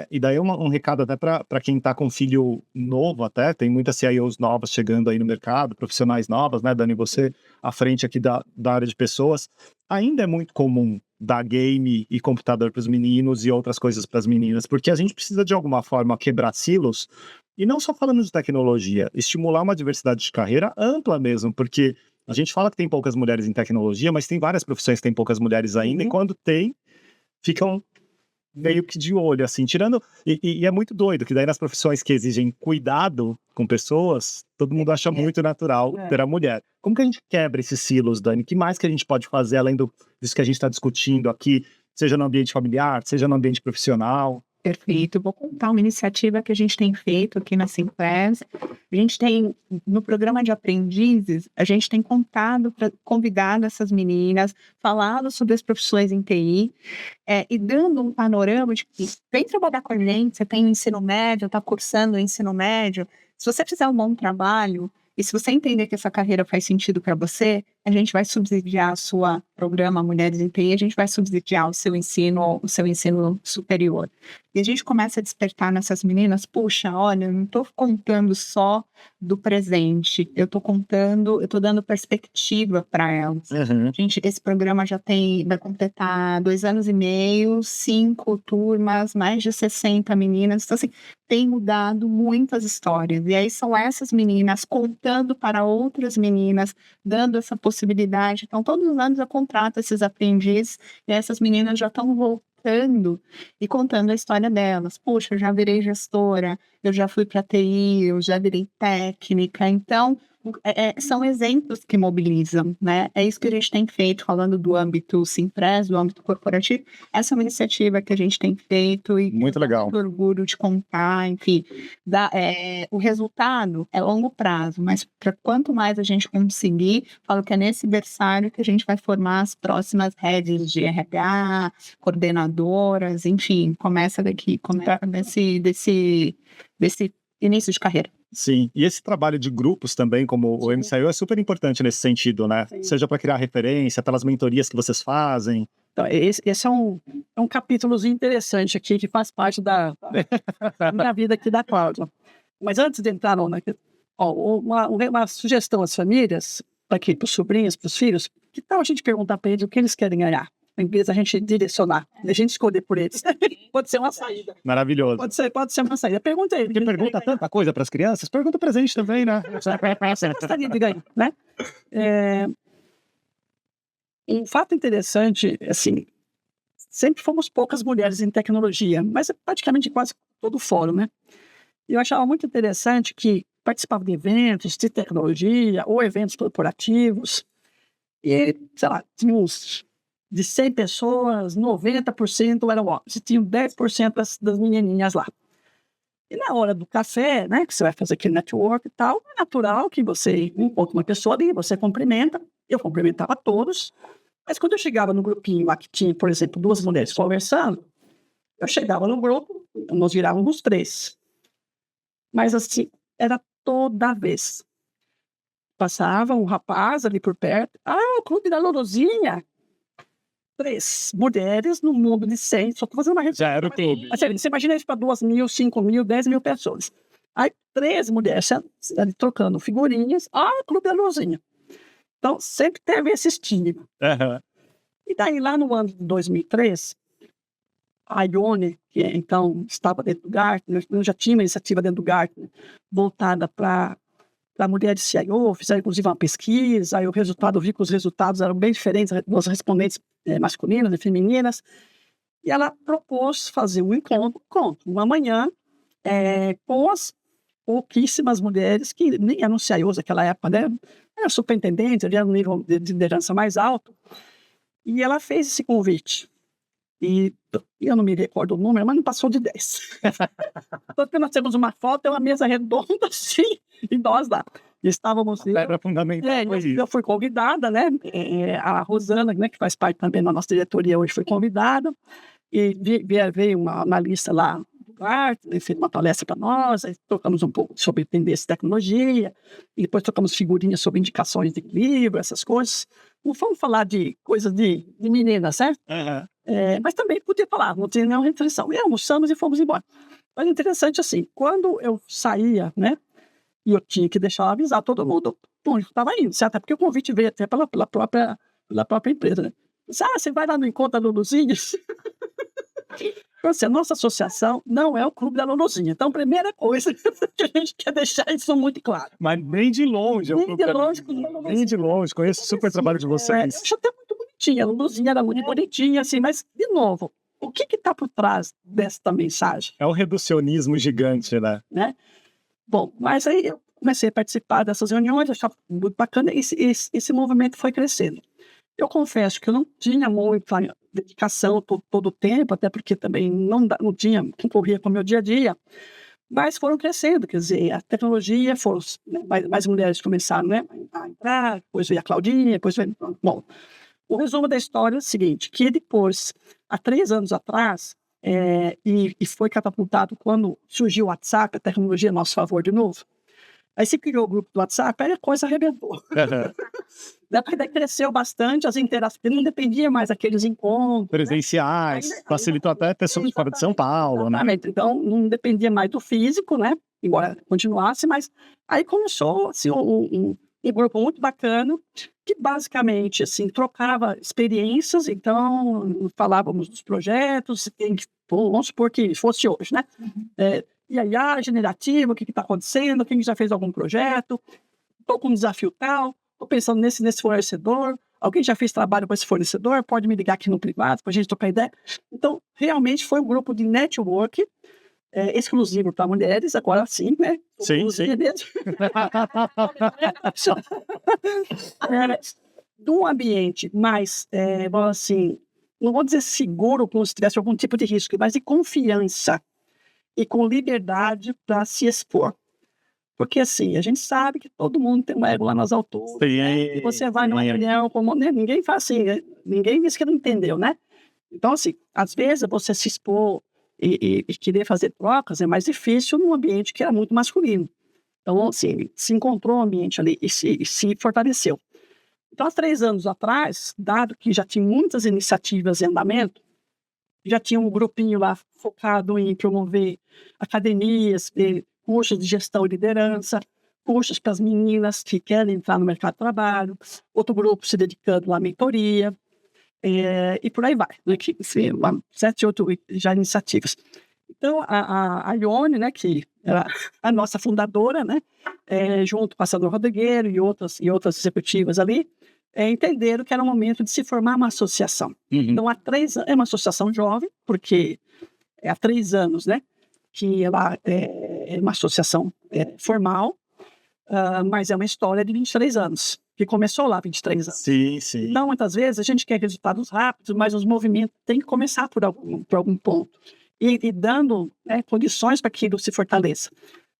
e daí é um recado até para quem está com filho novo até, tem muitas CIOs novas chegando aí no mercado, profissionais novas, né, Dani, você à frente aqui da área de pessoas, ainda é muito comum dar game e computador para os meninos e outras coisas para as meninas, porque a gente precisa de alguma forma quebrar silos, e não só falando de tecnologia, estimular uma diversidade de carreira ampla mesmo, porque a gente fala que tem poucas mulheres em tecnologia, mas tem várias profissões que tem poucas mulheres ainda, e quando tem, ficam meio que de olho, assim, tirando... E é muito doido, que daí nas profissões que exigem cuidado com pessoas, todo mundo acha muito natural ter a mulher. Como que a gente quebra esses silos, Dani? O que mais que a gente pode fazer, além disso que a gente está discutindo aqui, seja no ambiente familiar, seja no ambiente profissional? Perfeito. Vou contar uma iniciativa que a gente tem feito aqui na Simpress. A gente tem, no programa de aprendizes, a gente tem convidado essas meninas, falado sobre as profissões em TI, e dando um panorama de que vem trabalhar com a gente, você tem o ensino médio, está cursando o ensino médio, se você fizer um bom trabalho, e se você entender que essa carreira faz sentido para você, a gente vai subsidiar o seu programa Mulheres em TI, a gente vai subsidiar o seu ensino superior. E a gente começa a despertar nessas meninas, puxa, olha, eu não estou contando só do presente, eu estou dando perspectiva para elas. Uhum. Gente, esse programa vai completar 2 anos e meio, 5 turmas, mais de 60 meninas. Então, assim, tem mudado muitas histórias. E aí são essas meninas contando para outras meninas, dando essa possibilidade. Então, todos os anos eu contrato esses aprendizes e essas meninas já estão voltando e contando a história delas. Puxa, eu já virei gestora, eu já fui para TI, eu já virei técnica. Então, são exemplos que mobilizam, né? É isso que a gente tem feito, falando do âmbito Simpress, do âmbito corporativo. Essa é uma iniciativa que a gente tem feito e muito legal. Muito orgulho de contar, enfim. O resultado é longo prazo, mas para quanto mais a gente conseguir, falo que é nesse berçário que a gente vai formar as próximas redes de RH, coordenadoras, enfim, começa desse início de carreira. Sim, e esse trabalho de grupos também, como o MCIO, é super importante nesse sentido, né? Sim. Seja para criar referência, pelas mentorias que vocês fazem. Então, esse é um capítulozinho interessante aqui, que faz parte da minha vida aqui da Cláudia. Mas antes de entrar, uma sugestão às famílias, para os sobrinhos, para os filhos, que tal a gente perguntar para eles o que eles querem ganhar? Em vez da gente direcionar, a gente escolher por eles. Pode ser uma saída. Maravilhoso. Pode ser uma saída. Pergunta aí. Porque pergunta tanta coisa para as crianças, pergunta pra gente também, né? Você gostaria de ganhar, né? Um fato interessante, assim, sempre fomos poucas mulheres em tecnologia, mas é praticamente quase todo o fórum, né? E eu achava muito interessante que participava de eventos de tecnologia ou eventos corporativos e, sei lá, tinha uns de 100 pessoas, 90% eram homens, e tinham 10% das menininhas lá. E na hora do café, né, que você vai fazer aquele network e tal, é natural que você encontre uma pessoa ali, você cumprimenta, eu cumprimentava todos, mas quando eu chegava no grupinho lá que tinha, por exemplo, 2 mulheres conversando, eu chegava no grupo, nós virávamos 3. Mas assim, era toda vez. Passava um rapaz ali por perto, o clube da Lorozinha. 3 mulheres no mundo de 100, só estou fazendo uma Já era o clube. Assim, você imagina isso para 2.000, 5.000, 10.000 pessoas. Aí 3 mulheres ali trocando figurinhas. Clube da Lorozinha. Então, sempre teve esse estigma. Uhum. E daí, lá no ano de 2003, a Ione, que então estava dentro do Gartner, eu já tinha uma iniciativa dentro do Gartner, voltada para mulheres CIO, fizeram inclusive uma pesquisa, aí o resultado, eu vi que os resultados eram bem diferentes dos respondentes masculinas e femininas, e ela propôs fazer um encontro, uma manhã, com as pouquíssimas mulheres que nem eram CIOs naquela época, né? Eram superintendentes, eram no nível de liderança mais alto, e ela fez esse convite. E eu não me recordo o número, mas não passou de 10. Tanto que nós temos uma foto, é uma mesa redonda assim, e nós lá. E estávamos... Era fundamental. Eu fui convidada, né? A Rosana, né, que faz parte também da nossa diretoria hoje, foi convidada. E veio uma analista lá do Gartner, fez uma palestra para nós, aí trocamos um pouco sobre tendência de tecnologia, e depois trocamos figurinhas sobre indicações de livro, essas coisas. Não fomos falar de coisas de menina, certo? Uhum. Mas também podia falar, não tinha nenhuma restrição. E almoçamos e fomos embora. Mas interessante assim, quando eu saía, né, e eu tinha que deixar avisar todo mundo onde eu estava indo, certo? Porque o convite veio até pela própria empresa, né? Você vai lá no encontro da Luluzinhas? Então, assim, a nossa associação não é o Clube da Luluzinha. Então, primeira coisa que a gente quer deixar isso muito claro. Mas nem de longe. Nem de longe. Nem de longe. Conheço super o trabalho de vocês. Eu acho até muito bonitinha. A Luluzinha era muito bonitinha, assim, mas, de novo, o que está por trás desta mensagem? É um reducionismo gigante, né? Bom, mas aí eu comecei a participar dessas reuniões, achava muito bacana, e esse movimento foi crescendo. Eu confesso que eu não tinha muita dedicação todo o tempo, até porque também não tinha, concorria com o meu dia a dia, mas foram crescendo, quer dizer, a tecnologia, mais mulheres começaram, né, a entrar, depois veio a Claudinha, depois veio... Bom, o resumo da história é o seguinte, que depois, há 3 anos atrás, e foi catapultado quando surgiu o WhatsApp, a tecnologia a nosso favor de novo, aí se criou o grupo do WhatsApp, aí a coisa arrebentou. Daí cresceu bastante, as interações, não dependia mais daqueles encontros presenciais, né? Facilitou até pessoas de fora de São Paulo, exatamente. Né? Então, não dependia mais do físico, né? Embora continuasse, mas aí começou assim, um grupo muito bacana, que basicamente assim, trocava experiências, então falávamos dos projetos, vamos supor que fosse hoje, né? E aí, generativa, o que está acontecendo, quem já fez algum projeto, estou com um desafio tal, estou pensando nesse fornecedor, alguém já fez trabalho com esse fornecedor, pode me ligar aqui no privado para a gente trocar ideia. Então, realmente foi um grupo de network exclusivo para mulheres, agora sim, né? Sim. De um ambiente mais, assim, não vou dizer seguro, como se tivesse algum tipo de risco, mas de confiança e com liberdade para se expor. Porque, assim, a gente sabe que todo mundo tem um ego lá nas alturas. Né? E você vai numa reunião, né? Ninguém faz assim, né? Ninguém diz que não entendeu, né? Então, assim, às vezes você se expor e querer fazer trocas é mais difícil num ambiente que era muito masculino. Então, assim, se encontrou um ambiente ali e se fortaleceu. Então, há 3 anos atrás, dado que já tinha muitas iniciativas em andamento, já tinha um grupinho lá focado em promover academias, cursos de gestão e liderança, cursos para as meninas que querem entrar no mercado de trabalho, outro grupo se dedicando à mentoria, e por aí vai, né? 7, 8 já iniciativas. Então, a Ione, né, que era a nossa fundadora, né, junto com a Sandra Rodrigueiro e outras executivas ali, entenderam que era o momento de se formar uma associação. Então, há 3 anos, é uma associação jovem, porque há 3 anos, né, que ela é uma associação formal, mas é uma história de 23 anos, que começou lá 23 anos. Sim, sim. Então, muitas vezes, a gente quer resultados rápidos, mas os movimentos têm que começar por algum ponto. E dando, né, condições para que aquilo se fortaleça.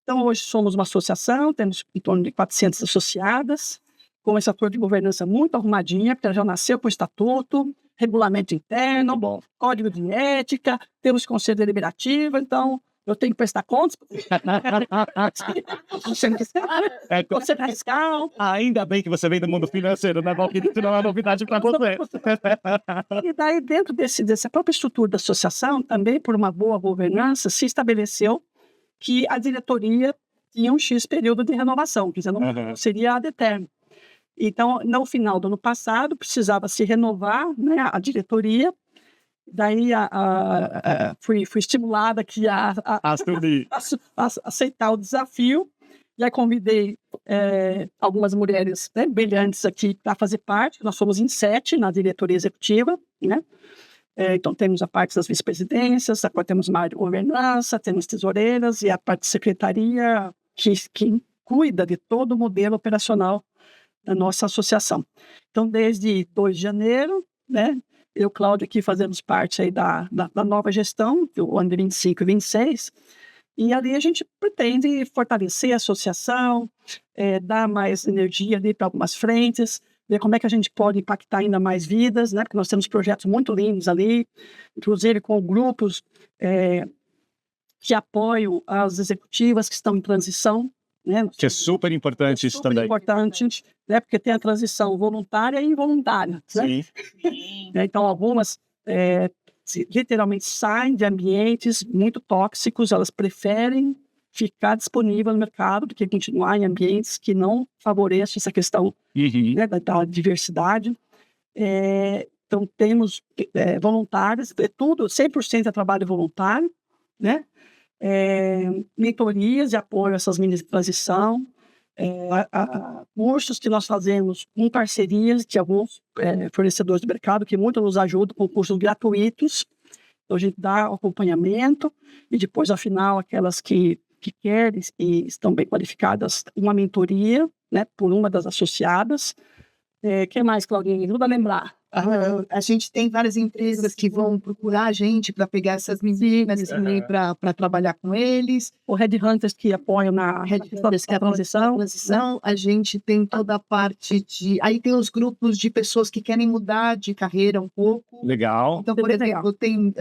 Então, hoje somos uma associação, temos em torno de 400 associadas, com essa torre de governança muito arrumadinha, porque ela já nasceu com estatuto, regulamento interno, código de ética, temos conselho deliberativo, então eu tenho que prestar contas. Conselho fiscal. Ainda bem que você vem do mundo financeiro, né, Valquíria? Isso não é novidade para você. E daí, dentro dessa própria estrutura da associação, também por uma boa governança, se estabeleceu que a diretoria tinha um X período de renovação, quer dizer, não seria ad eterno. Então, no final do ano passado, precisava se renovar, né, a diretoria. Daí fui estimulada aqui a aceitar o desafio. Já convidei algumas mulheres, né, brilhantes aqui para fazer parte. Nós somos em 7 na diretoria executiva, né? Então, temos a parte das vice-presidências, agora temos uma área de governança, temos tesoureiras e a parte de secretaria que cuida de todo o modelo operacional da nossa associação. Então, desde 2 de janeiro, né, eu, Cláudia, aqui fazemos parte aí da nova gestão, do ano de 25 e 26, e ali a gente pretende fortalecer a associação, dar mais energia ali para algumas frentes, ver como é que a gente pode impactar ainda mais vidas, né? Porque nós temos projetos muito lindos ali, inclusive com grupos que apoiam as executivas que estão em transição, né? Que é super importante isso também. Super importante, né? Porque tem a transição voluntária e involuntária, né? Sim. Então, algumas literalmente saem de ambientes muito tóxicos, elas preferem ficar disponível no mercado do que continuar em ambientes que não favorecem essa questão, né, da diversidade. Então, temos voluntários, tudo, 100% é trabalho voluntário, né? Mentorias de apoio a essas meninas de transição, cursos que nós fazemos em parcerias de alguns fornecedores do mercado que muito nos ajudam com cursos gratuitos. Então, a gente dá acompanhamento e depois, afinal, aquelas que querem e estão bem qualificadas, uma mentoria, né, por uma das associadas. Que mais, Claudinha? Ajuda a lembrar. A gente tem várias empresas que vão procurar a gente para pegar essas meninas para trabalhar com eles. O Headhunters que apoiam na transição. A gente tem toda a parte de... Aí tem os grupos de pessoas que querem mudar de carreira um pouco. Legal. Então, por exemplo, tem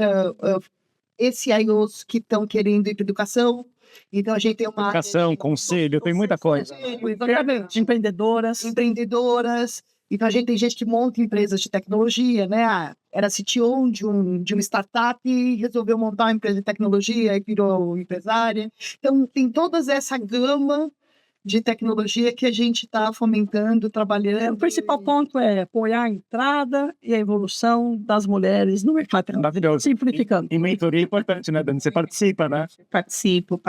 CIOs que estão querendo ir para educação. Então, a gente tem uma... Educação, conselho, tem muita coisa. De empreendedoras. Então, a gente tem gente que monta empresas de tecnologia, né? Era CTO de uma startup e resolveu montar uma empresa de tecnologia e virou empresária. Então, tem toda essa gama de tecnologia que a gente está fomentando, trabalhando. O principal ponto é apoiar a entrada e a evolução das mulheres no mercado. Maravilhoso. Simplificando. E mentoria é importante, né, Dani? Você participa, né? Participo.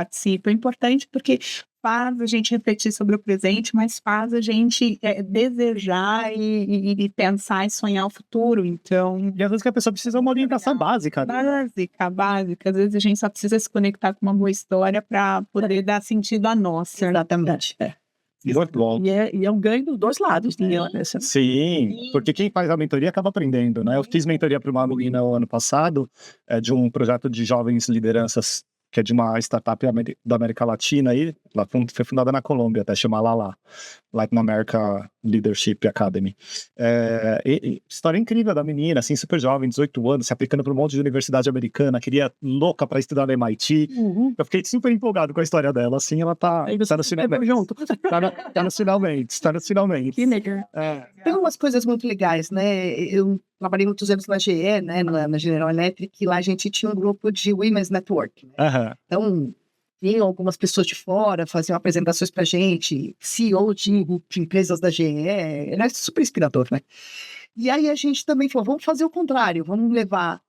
É importante porque faz a gente refletir sobre o presente, mas faz a gente desejar e pensar e sonhar o futuro. Então, E às vezes que a pessoa precisa de uma orientação básica. Né? básica. Às vezes a gente só precisa se conectar com uma boa história para poder dar sentido à nossa. Exatamente. Muito bom. E é um ganho dos dois lados. Sim, porque quem faz a mentoria acaba aprendendo, né? Eu fiz mentoria para uma menina o ano passado, de um projeto de jovens lideranças, que é de uma startup da América Latina, aí, ela foi fundada na Colômbia, até chama Latin America Leadership Academy. História incrível da menina, assim, super jovem, 18 anos, se aplicando para um monte de universidade americana, queria louca para estudar no MIT. Eu fiquei super empolgado com a história dela, assim, ela tá nos finalmente. Junto. Tá nos finalmente. Que legal. Tem umas coisas muito legais, né? Eu trabalhei muitos anos na GE, né? Na General Electric, e lá a gente tinha um grupo de Women's Network. Né? Uhum. Então, vinham algumas pessoas de fora, faziam apresentações pra gente, CEO de empresas da GE, era super inspirador, né? E aí a gente também falou, vamos fazer o contrário, vamos levar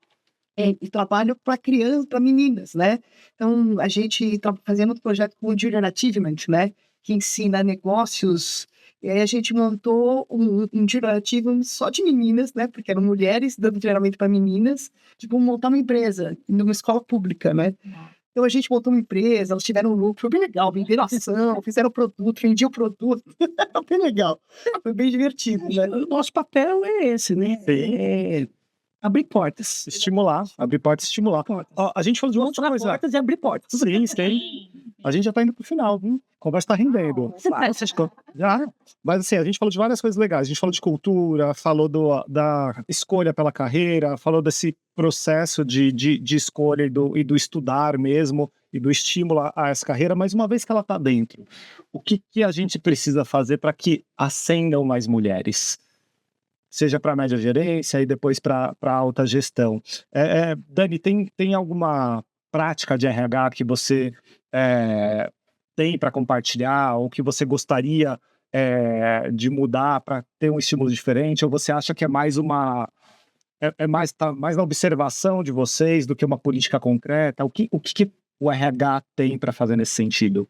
trabalho para crianças, para meninas, né? Então, a gente está fazendo um projeto com o Junior Achievement, né? Que ensina negócios. E aí a gente montou um Junior Achievement só de meninas, né? Porque eram mulheres dando treinamento para meninas, tipo, montar uma empresa numa escola pública, né? Então, a gente montou uma empresa, elas tiveram um lucro, foi bem legal, venderam ação, fizeram produto, vendiam produto, foi bem legal, foi bem divertido, né? O nosso papel é esse, né? É abrir portas. Estimular, abrir portas e estimular. Ó, a gente falou de uma outra Mostrar coisa. portas e abrir portas. Sim. A gente já tá indo pro final, viu? A conversa tá rendendo. Já. Mas assim, a gente falou de várias coisas legais. A gente falou de cultura, falou da escolha pela carreira, falou desse processo de escolha e do estudar mesmo, e do estímulo a essa carreira. Mas uma vez que ela tá dentro, o que a gente precisa fazer para que ascendam mais mulheres? Seja para média gerência e depois para alta gestão. Dani, tem alguma prática de RH que você tem para compartilhar ou que você gostaria de mudar para ter um estímulo diferente? Ou você acha que é mais tá mais na observação de vocês do que uma política concreta? O que o RH tem para fazer nesse sentido?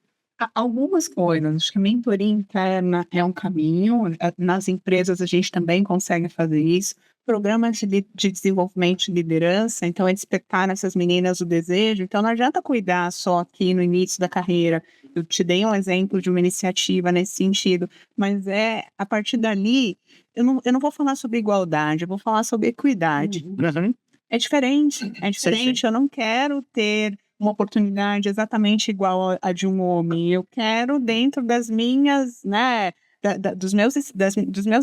Algumas coisas, acho que a mentoria interna é um caminho, nas empresas a gente também consegue fazer isso, programas de desenvolvimento de liderança, então é despertar nessas meninas o desejo, então não adianta cuidar só aqui no início da carreira, eu te dei um exemplo de uma iniciativa nesse sentido, mas a partir dali, eu não vou falar sobre igualdade, eu vou falar sobre equidade. Uhum. É diferente, sim. Eu não quero ter uma oportunidade exatamente igual a de um homem. Eu quero, dentro das minhas, né, dos meus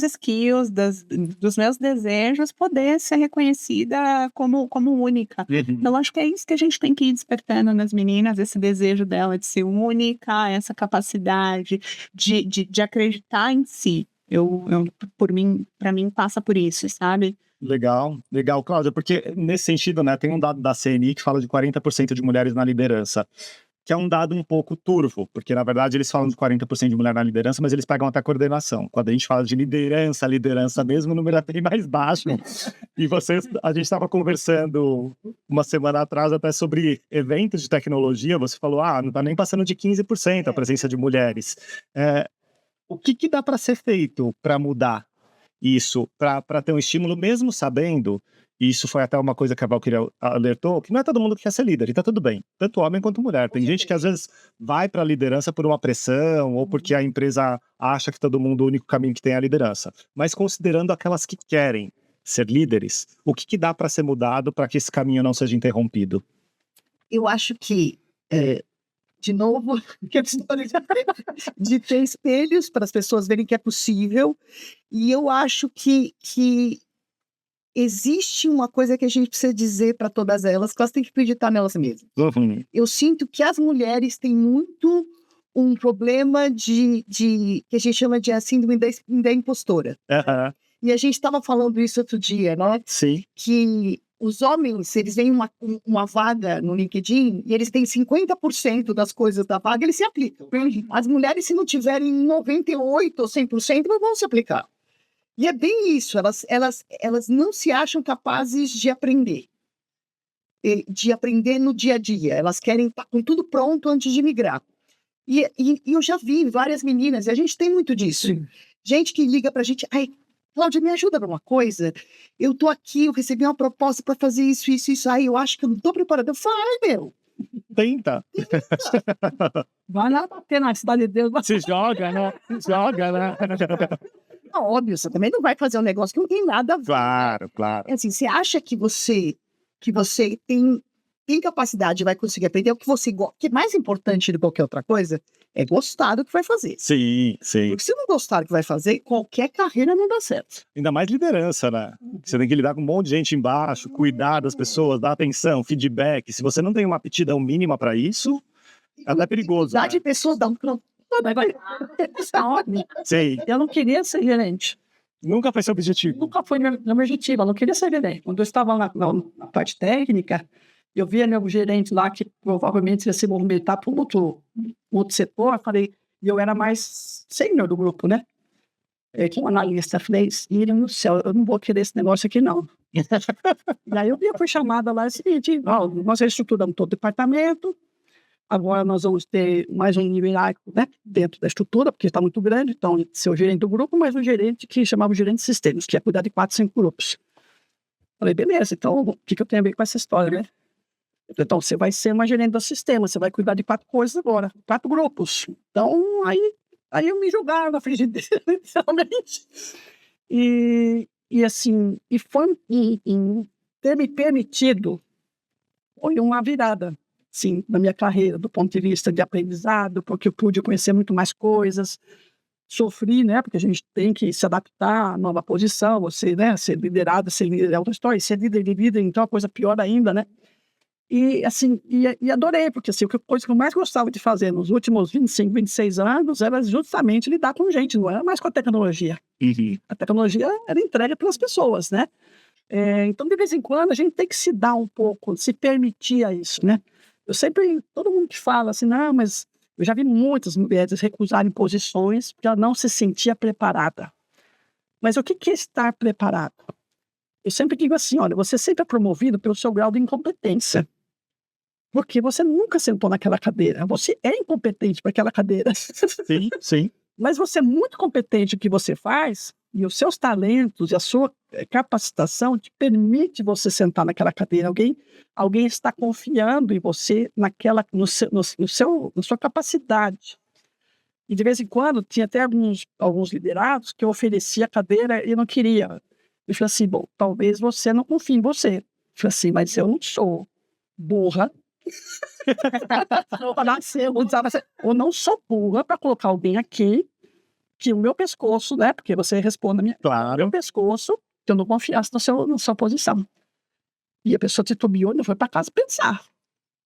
skills, dos meus desejos, poder ser reconhecida como única. Então, acho que é isso que a gente tem que ir despertando nas meninas, esse desejo dela de ser única, essa capacidade de acreditar em si. Para mim, passa por isso, sabe? Legal, Cláudia, porque nesse sentido, né, tem um dado da CNI que fala de 40% de mulheres na liderança, que é um dado um pouco turvo, porque na verdade eles falam de 40% de mulher na liderança, mas eles pegam até coordenação. Quando a gente fala de liderança mesmo, o número é bem mais baixo. E a gente estava conversando uma semana atrás até sobre eventos de tecnologia, você falou, não está nem passando de 15% a presença de mulheres. O que dá para ser feito para mudar isso, para ter um estímulo, mesmo sabendo, e isso foi até uma coisa que a Valkyria alertou, que não é todo mundo que quer ser líder, e tá tudo bem, tanto homem quanto mulher. Tem gente que às vezes vai para a liderança por uma pressão, ou porque a empresa acha que todo mundo, o único caminho que tem é a liderança. Mas considerando aquelas que querem ser líderes, o que dá para ser mudado para que esse caminho não seja interrompido? Eu acho que de novo, que a história de ter espelhos para as pessoas verem que é possível. E eu acho que existe uma coisa que a gente precisa dizer para todas elas, que elas têm que acreditar nelas mesmas. Uhum. Eu sinto que as mulheres têm muito um problema que a gente chama de a síndrome da impostora. Uhum. E a gente estava falando isso outro dia, né? Sim. Que os homens, eles veem uma vaga no LinkedIn e eles têm 50% das coisas da vaga, eles se aplicam. As mulheres, se não tiverem 98% ou 100%, não vão se aplicar. E é bem isso, elas não se acham capazes de aprender no dia a dia. Elas querem estar com tudo pronto antes de migrar. E eu já vi várias meninas, e a gente tem muito disso. Sim. Gente que liga pra gente, Cláudia, me ajuda numa coisa. Eu tô aqui, eu recebi uma proposta para fazer isso. Aí eu acho que eu não tô preparada. Eu falo, meu. Tenta. Vai lá bater na cidade de Deus. Se joga, né? Não, óbvio, você também não vai fazer um negócio que não tem nada a ver. Claro. É assim, você acha que você tem capacidade, vai conseguir aprender o que você gosta, que é mais importante do que qualquer outra coisa, é gostar do que vai fazer. Sim. Porque se não gostar do que vai fazer, qualquer carreira não dá certo. Ainda mais liderança, né? Você tem que lidar com um monte de gente embaixo, cuidar das pessoas, dar atenção, feedback. Se você não tem uma aptidão mínima para isso, é até perigoso. Cuidar de pessoas dá um pronto. Sim. Eu não queria ser gerente. Nunca foi seu objetivo? Nunca foi meu objetivo. Eu não queria ser gerente. Quando eu estava na parte técnica, Eu via meu gerente lá que provavelmente ia se movimentar para um outro setor, eu falei, e eu era mais sênior do grupo, né? Como analista, falei, Ira no céu, eu não vou querer esse negócio aqui, não. E aí eu fui chamada lá, é o seguinte, nós reestruturamos todo o departamento, agora nós vamos ter mais um nível hierárquico, né, dentro da estrutura, porque está muito grande, então ser o gerente do grupo, mas um gerente que chamava o gerente de sistemas, que ia cuidar de 4, 5 grupos. Falei, beleza, então o que eu tenho a ver com essa história, né? Então, você vai ser uma gerente do sistema, você vai cuidar de 4 coisas agora, 4 grupos. Então, aí eu me jogaram na frigideira, inicialmente. E assim, foi ter me permitido, foi uma virada, sim, na minha carreira, do ponto de vista de aprendizado, porque eu pude conhecer muito mais coisas, sofri, né, porque a gente tem que se adaptar à nova posição, você, né, ser liderado, ser líder é outra história, ser líder de líder, então é uma coisa pior ainda, né. E, assim, e adorei, porque assim, a coisa que eu mais gostava de fazer nos últimos 25, 26 anos era justamente lidar com gente, não era mais com a tecnologia. Uhum. A tecnologia era entregue pelas pessoas, né? Então, de vez em quando, a gente tem que se dar um pouco, se permitir a isso, né? Todo mundo que fala assim, não, mas eu já vi muitas mulheres recusarem posições porque ela não se sentia preparada. Mas o que é estar preparada? Eu sempre digo assim, olha, você sempre é promovido pelo seu grau de incompetência. Porque você nunca sentou naquela cadeira. Você é incompetente para aquela cadeira. Sim, sim. Mas você é muito competente no que você faz, e os seus talentos e a sua capacitação te permite você sentar naquela cadeira. Alguém está confiando em você na sua capacidade. E de vez em quando, tinha até alguns liderados que eu oferecia a cadeira e eu não queria. Eu falei assim, bom, talvez você não confie em você. Eu falei assim, mas eu não sou burra. Eu não sou burra para colocar alguém aqui que o meu pescoço, né? Porque você responde a minha. Claro. Meu pescoço, que eu não confiasse na sua posição. E a pessoa titubeou e não foi para casa pensar.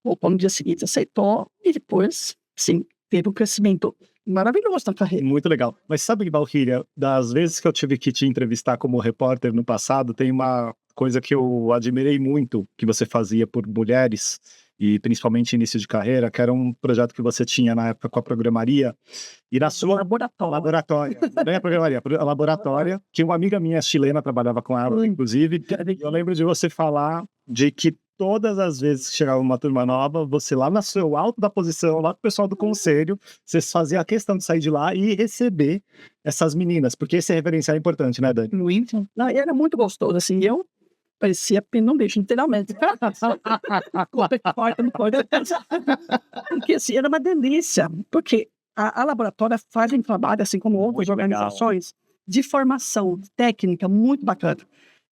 Voltou no dia seguinte, aceitou e depois, sim, teve um crescimento maravilhoso na carreira. Muito legal. Mas sabe, Valquíria, das vezes que eu tive que te entrevistar como repórter no passado, tem uma coisa que eu admirei muito que você fazia por mulheres, e principalmente início de carreira, que era um projeto que você tinha na época com a programaria, e na sua... Laboratória. Não é a programaria, a laboratória, que uma amiga minha chilena trabalhava com ela, inclusive, eu lembro de você falar de que todas as vezes que chegava uma turma nova, você lá no seu alto da posição, lá com o pessoal do conselho, você fazia a questão de sair de lá e receber essas meninas, porque esse referencial é importante, né, Dani? Não, era muito gostoso, assim, eu parecia pino bicho, literalmente. Porque assim, era uma delícia, porque a laboratória faz um trabalho, assim como outras organizações, de formação técnica muito bacana.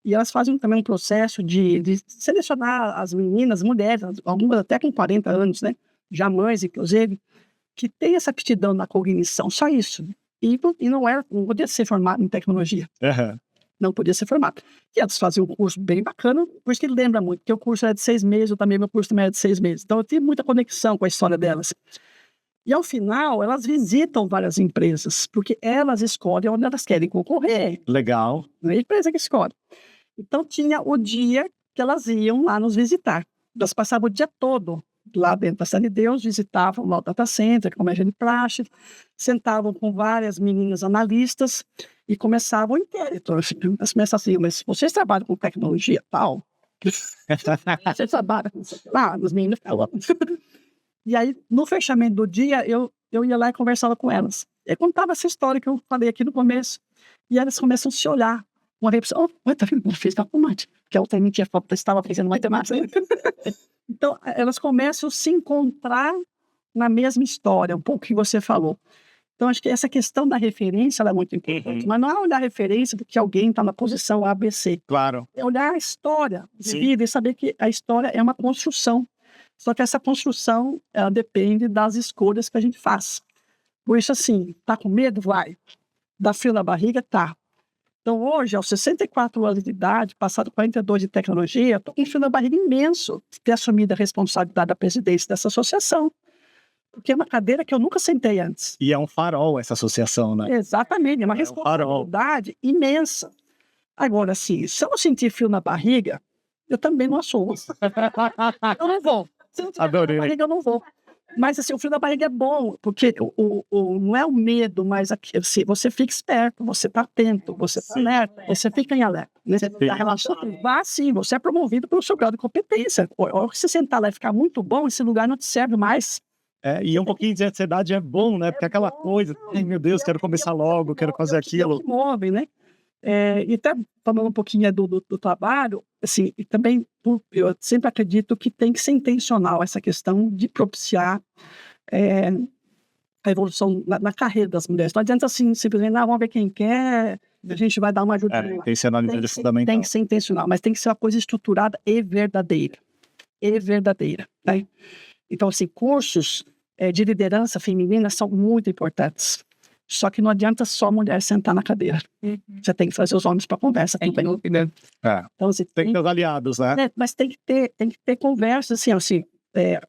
E elas fazem também um processo de selecionar as meninas, mulheres, algumas até com 40 anos, né? Já mães, inclusive, que têm essa aptidão na cognição, só isso. E não podia ser formado em tecnologia. Uhum. Não podia ser formado. E elas faziam um curso bem bacana, por isso que ele lembra muito, porque o curso era de 6 meses, meu curso também era de 6 meses. Então eu tive muita conexão com a história delas. E ao final, elas visitam várias empresas, porque elas escolhem onde elas querem concorrer. Legal. Não é a empresa que escolhe. Então tinha o dia que elas iam lá nos visitar. Elas passavam o dia todo lá dentro da Cidade de Deus, visitavam lá o data center, como é de praxe, sentavam com várias meninas analistas e começavam o inquérito. Elas começam assim, mas vocês trabalham com tecnologia tal? Vocês trabalham com... os meninos ficavam... E aí, no fechamento do dia, eu ia lá e conversava com elas. Eu contava essa história que eu falei aqui no começo. E elas começam a se olhar. Uma vez, tá vendo? Eu fiz matemática. Porque a outra mentira estava fazendo matemática. Então, elas começam a se encontrar na mesma história, um pouco que você falou. Então, acho que essa questão da referência ela é muito importante. Mas não é olhar a referência porque alguém está na posição ABC. Claro. É olhar a história de vida e saber que a história é uma construção. Só que essa construção, ela depende das escolhas que a gente faz. Por isso, assim, tá com medo? Vai. Dá frio na barriga? Tá. Então, hoje, aos 64 anos de idade, passado 42 de tecnologia, estou com um frio na barriga imenso de ter assumido a responsabilidade da presidência dessa associação. Porque é uma cadeira que eu nunca sentei antes. E é um farol essa associação, né? Exatamente, é uma responsabilidade imensa. Agora, assim, se eu não sentir frio na barriga, eu também não assumo. Eu não vou. Se não tiver Adorei. frio da barriga, eu não vou. Mas assim, o frio da barriga é bom, porque não é o medo, mas assim, você fica esperto, você está atento, você está alerta, você fica em alerta. Né? A relação vá sim, você é promovido pelo seu grau de competência. A hora que você sentar lá e ficar muito bom, esse lugar não te serve mais. E um pouquinho de ansiedade é bom, né? Porque aquela coisa, ai meu Deus, quero começar logo, quero fazer aquilo. Que move, né? E até falando um pouquinho do trabalho, assim, e também eu sempre acredito que tem que ser intencional essa questão de propiciar a evolução na carreira das mulheres. Não adianta assim, simplesmente, vamos ver quem quer, a gente vai dar uma ajuda. Intencionalidade é fundamental. Tem que ser intencional, mas tem que ser uma coisa estruturada e verdadeira. Né? Então, assim, cursos de liderança feminina são muito importantes. Só que não adianta só a mulher sentar na cadeira. Você tem que trazer os homens para a conversa também. Então, assim, Tem que ter os aliados, né? Mas tem que ter conversa, assim,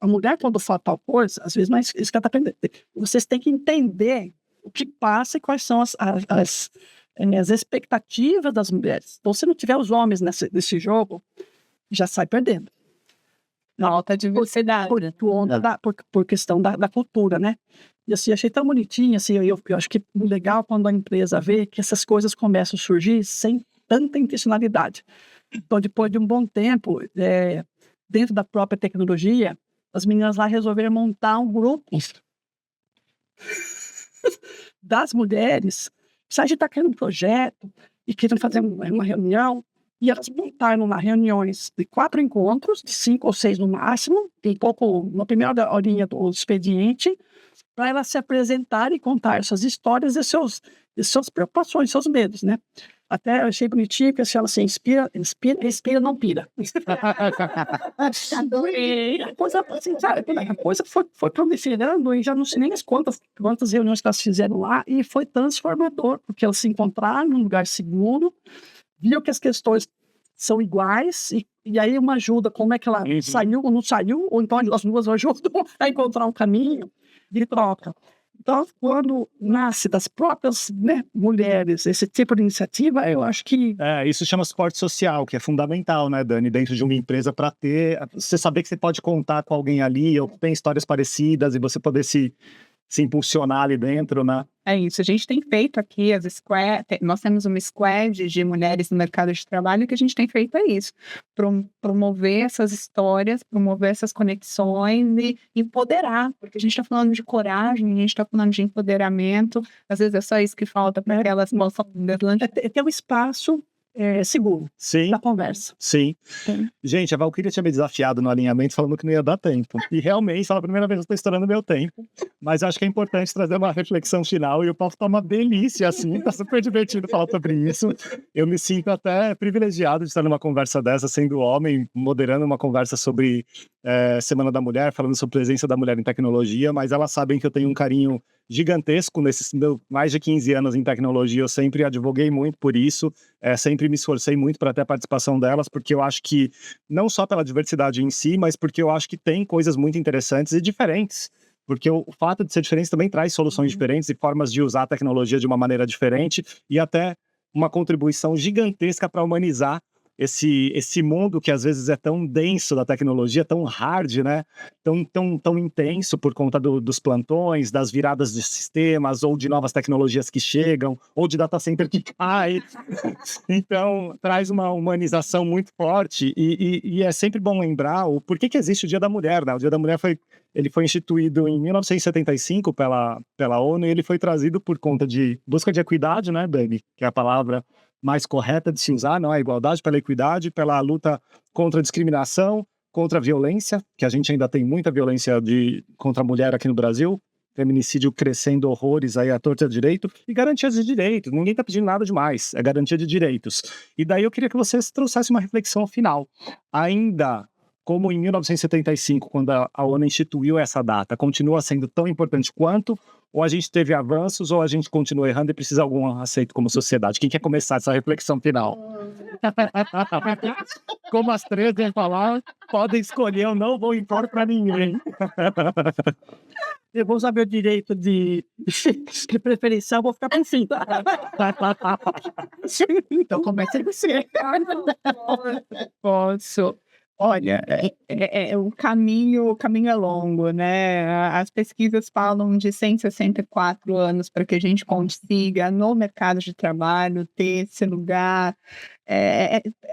a mulher quando fala tal coisa, às vezes, mas isso que ela está aprendendo. Vocês têm que entender o que passa e quais são as expectativas das mulheres. Então, se não tiver os homens nesse jogo, já sai perdendo. Falta diversidade. Por questão da cultura, né? E assim, achei tão bonitinho, assim, eu acho que legal quando a empresa vê que essas coisas começam a surgir sem tanta intencionalidade. Então, depois de um bom tempo, dentro da própria tecnologia, as meninas lá resolveram montar um grupo das mulheres. Se a gente está querendo um projeto e querendo fazer uma reunião, e elas montaram lá reuniões de 4 encontros, de 5 ou 6 no máximo, na primeira horinha do expediente, para elas se apresentarem e contar suas histórias e suas preocupações, seus medos, né? Até eu achei bonitinho, porque ela se inspira, respira, não pira. A coisa foi proliferando e já não sei nem quantas reuniões que elas fizeram lá, e foi transformador, porque elas se encontraram num lugar seguro, viu que as questões são iguais, e aí uma ajuda, como é que ela saiu ou não saiu, ou então as duas ajudam a encontrar um caminho de troca. Então, quando nasce das próprias mulheres esse tipo de iniciativa, eu acho que... Isso chama suporte social, que é fundamental, né, Dani, dentro de uma empresa, para você saber que você pode contar com alguém ali, ou tem histórias parecidas, e você poder se impulsionar ali dentro, né? É isso, a gente tem feito aqui nós temos uma squad de mulheres no mercado de trabalho que a gente tem feito isso, promover essas histórias, promover essas conexões e empoderar, porque a gente está falando de coragem, a gente está falando de empoderamento, às vezes é só isso que falta para aquelas moças ter um espaço seguro da conversa. Sim. Gente, a Valquíria tinha me desafiado no alinhamento falando que não ia dar tempo. E realmente, pela primeira vez eu estou estourando meu tempo. Mas acho que é importante trazer uma reflexão final. E o papo tá uma delícia, assim. Tá super divertido falar sobre isso. Eu me sinto até privilegiado de estar numa conversa dessa, sendo homem, moderando uma conversa sobre Semana da Mulher, falando sobre a presença da mulher em tecnologia. Mas elas sabem que eu tenho um carinho gigantesco nesses mais de 15 anos em tecnologia. Eu sempre advoguei muito por isso, sempre me esforcei muito para ter a participação delas, porque eu acho que, não só pela diversidade em si, mas porque eu acho que tem coisas muito interessantes e diferentes. Porque o fato de ser diferente também traz soluções diferentes e formas de usar a tecnologia de uma maneira diferente, e até uma contribuição gigantesca para humanizar esse mundo que às vezes é tão denso da tecnologia, tão hard, né? Tão intenso por conta dos plantões, das viradas de sistemas, ou de novas tecnologias que chegam, ou de data center que cai. Então, traz uma humanização muito forte, e é sempre bom lembrar o porquê que existe o Dia da Mulher, né? O Dia da Mulher foi instituído em 1975 pela ONU, e ele foi trazido por conta de busca de equidade, né, Dani? Que é a palavra mais correta de se usar, não a igualdade, pela equidade, pela luta contra a discriminação, contra a violência, que a gente ainda tem muita violência contra a mulher aqui no Brasil, feminicídio crescendo horrores aí à torta e à direito, e garantias de direitos. Ninguém está pedindo nada demais, é garantia de direitos. E daí eu queria que vocês trouxessem uma reflexão final. Ainda como em 1975, quando a ONU instituiu essa data, continua sendo tão importante quanto, ou a gente teve avanços, ou a gente continua errando e precisa de algum aceito como sociedade? Quem quer começar essa reflexão final? Como as três vêm falar, podem escolher, eu não vou impor para ninguém. Eu vou usar meu direito de preferencial, eu vou ficar por fim. Então começa você. Posso. Olha, o caminho é longo, né? As pesquisas falam de 164 anos para que a gente consiga, no mercado de trabalho, ter esse lugar.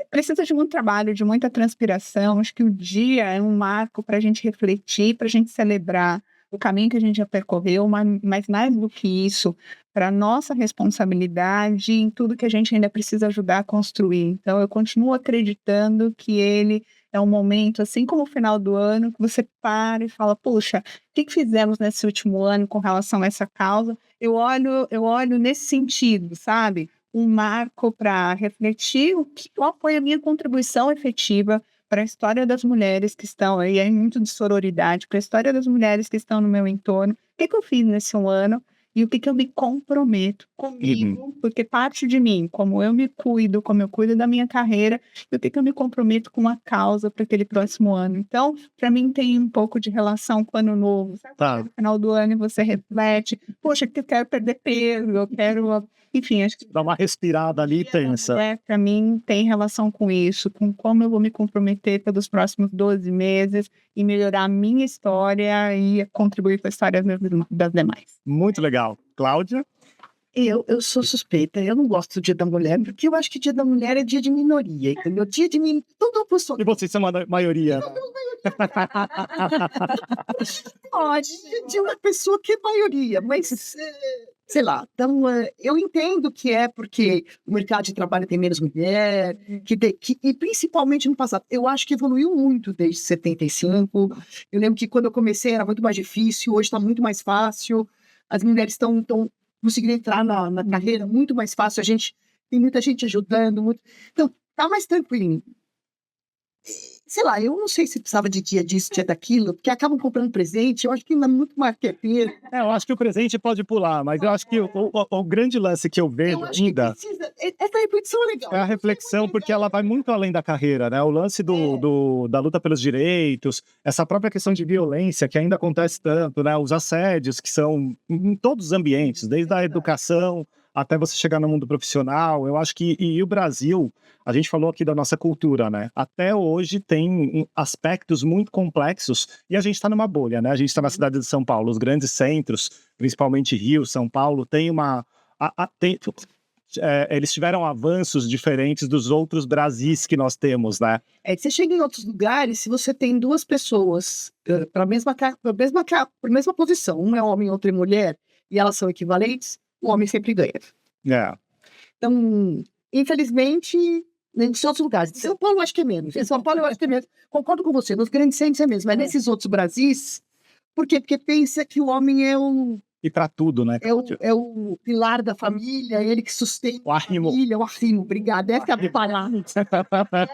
Precisa de muito trabalho, de muita transpiração. Acho que o dia é um marco para a gente refletir, para a gente celebrar o caminho que a gente já percorreu, mas mais do que isso, para a nossa responsabilidade em tudo que a gente ainda precisa ajudar a construir. Então, eu continuo acreditando que ele é um momento, assim como o final do ano, que você para e fala, puxa, o que fizemos nesse último ano com relação a essa causa? Eu olho nesse sentido, sabe? Um marco para refletir qual foi a minha contribuição efetiva para a história das mulheres que estão aí, é muito de sororidade, para a história das mulheres que estão no meu entorno, o que eu fiz nesse ano e o que eu me comprometo comigo, porque parte de mim, como eu me cuido, como eu cuido da minha carreira, e o que eu me comprometo com a causa para aquele próximo ano. Então, para mim tem um pouco de relação com o ano novo, sabe? Tá. No final do ano você reflete, poxa, que eu quero perder peso, eu quero... Enfim, acho que Dá uma respirada ali tensa. para mim tem relação com isso, com como eu vou me comprometer pelos próximos 12 meses e melhorar a minha história e contribuir com a história das demais. Muito legal. Cláudia? Eu sou suspeita, eu não gosto do Dia da Mulher, porque eu acho que Dia da Mulher é dia de minoria, entendeu? Dia de minoria, toda pessoa E vocês são a maioria. pode de uma pessoa que é maioria, mas sei lá. Então, eu entendo que é porque o mercado de trabalho tem menos mulher, e principalmente no passado. Eu acho que evoluiu muito desde 75. Eu lembro que quando eu comecei era muito mais difícil, hoje está muito mais fácil. As mulheres estão conseguindo entrar na carreira muito mais fácil. Tem muita gente ajudando. Então, tá mais tranquilo. Sei lá, eu não sei se precisava de dia disso, dia daquilo, porque acabam comprando presente. Eu acho que ainda é muito mais que Eu acho que o presente pode pular, mas eu acho que o grande lance que eu vejo ainda essa reflexão é legal. é a reflexão, porque ela vai muito além da carreira, né? O lance da luta pelos direitos, essa própria questão de violência que ainda acontece tanto, né? Os assédios que são em todos os ambientes, desde a educação até você chegar no mundo profissional. Eu acho que e o Brasil, a gente falou aqui da nossa cultura, né? Até hoje tem aspectos muito complexos e a gente está numa bolha, né? A gente está na cidade de São Paulo, os grandes centros, principalmente Rio, São Paulo, tem eles tiveram avanços diferentes dos outros Brasis que nós temos, né? Você chega em outros lugares, se você tem duas pessoas para a mesma posição, um é homem e outra é mulher, e elas são equivalentes, o homem sempre ganha. Então, infelizmente, em outros lugares. Em São Paulo eu acho que é menos. Em São Paulo eu acho que é menos. Concordo com você, nos grandes centros é mesmo. Mas nesses outros Brasis, por quê? Porque pensa que o homem é o... E para tudo, né? É o pilar da família, ele que sustenta o arrimo. A família, o arrimo, obrigado. Essa é a palavra.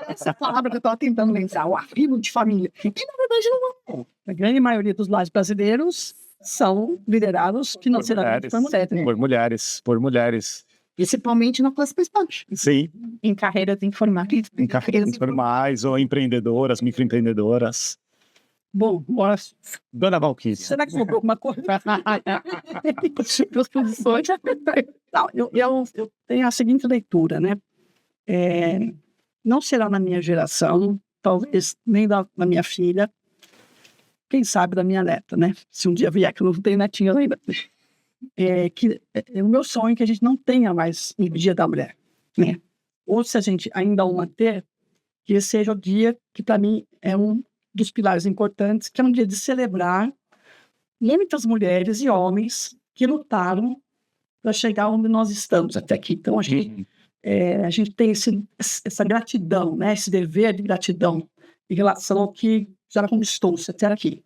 Essa palavra que eu estava tentando lembrar, o arrimo de família. E na verdade não é. A grande maioria dos lares brasileiros são liderados financeiramente por mulheres. Principalmente na classe mais baixa. Sim. Em carreiras informais. Em carreiras informais ou empreendedoras, microempreendedoras. Bom, Dona Valquíria. Será que sobrou alguma coisa? As posições. Não, eu tenho a seguinte leitura, né? Não será na minha geração, talvez nem da minha filha, quem sabe da minha neta, né? Se um dia vier, que eu não tenho netinha ainda. O meu sonho é que a gente não tenha mais o Dia da Mulher, né? Ou se a gente ainda o manter, que esse seja o dia que, para mim, é um dos pilares importantes, que é um dia de celebrar muitas mulheres e homens que lutaram para chegar onde nós estamos até aqui. Então, a gente tem essa gratidão, né? Esse dever de gratidão em relação ao que já conquistou-se até aqui.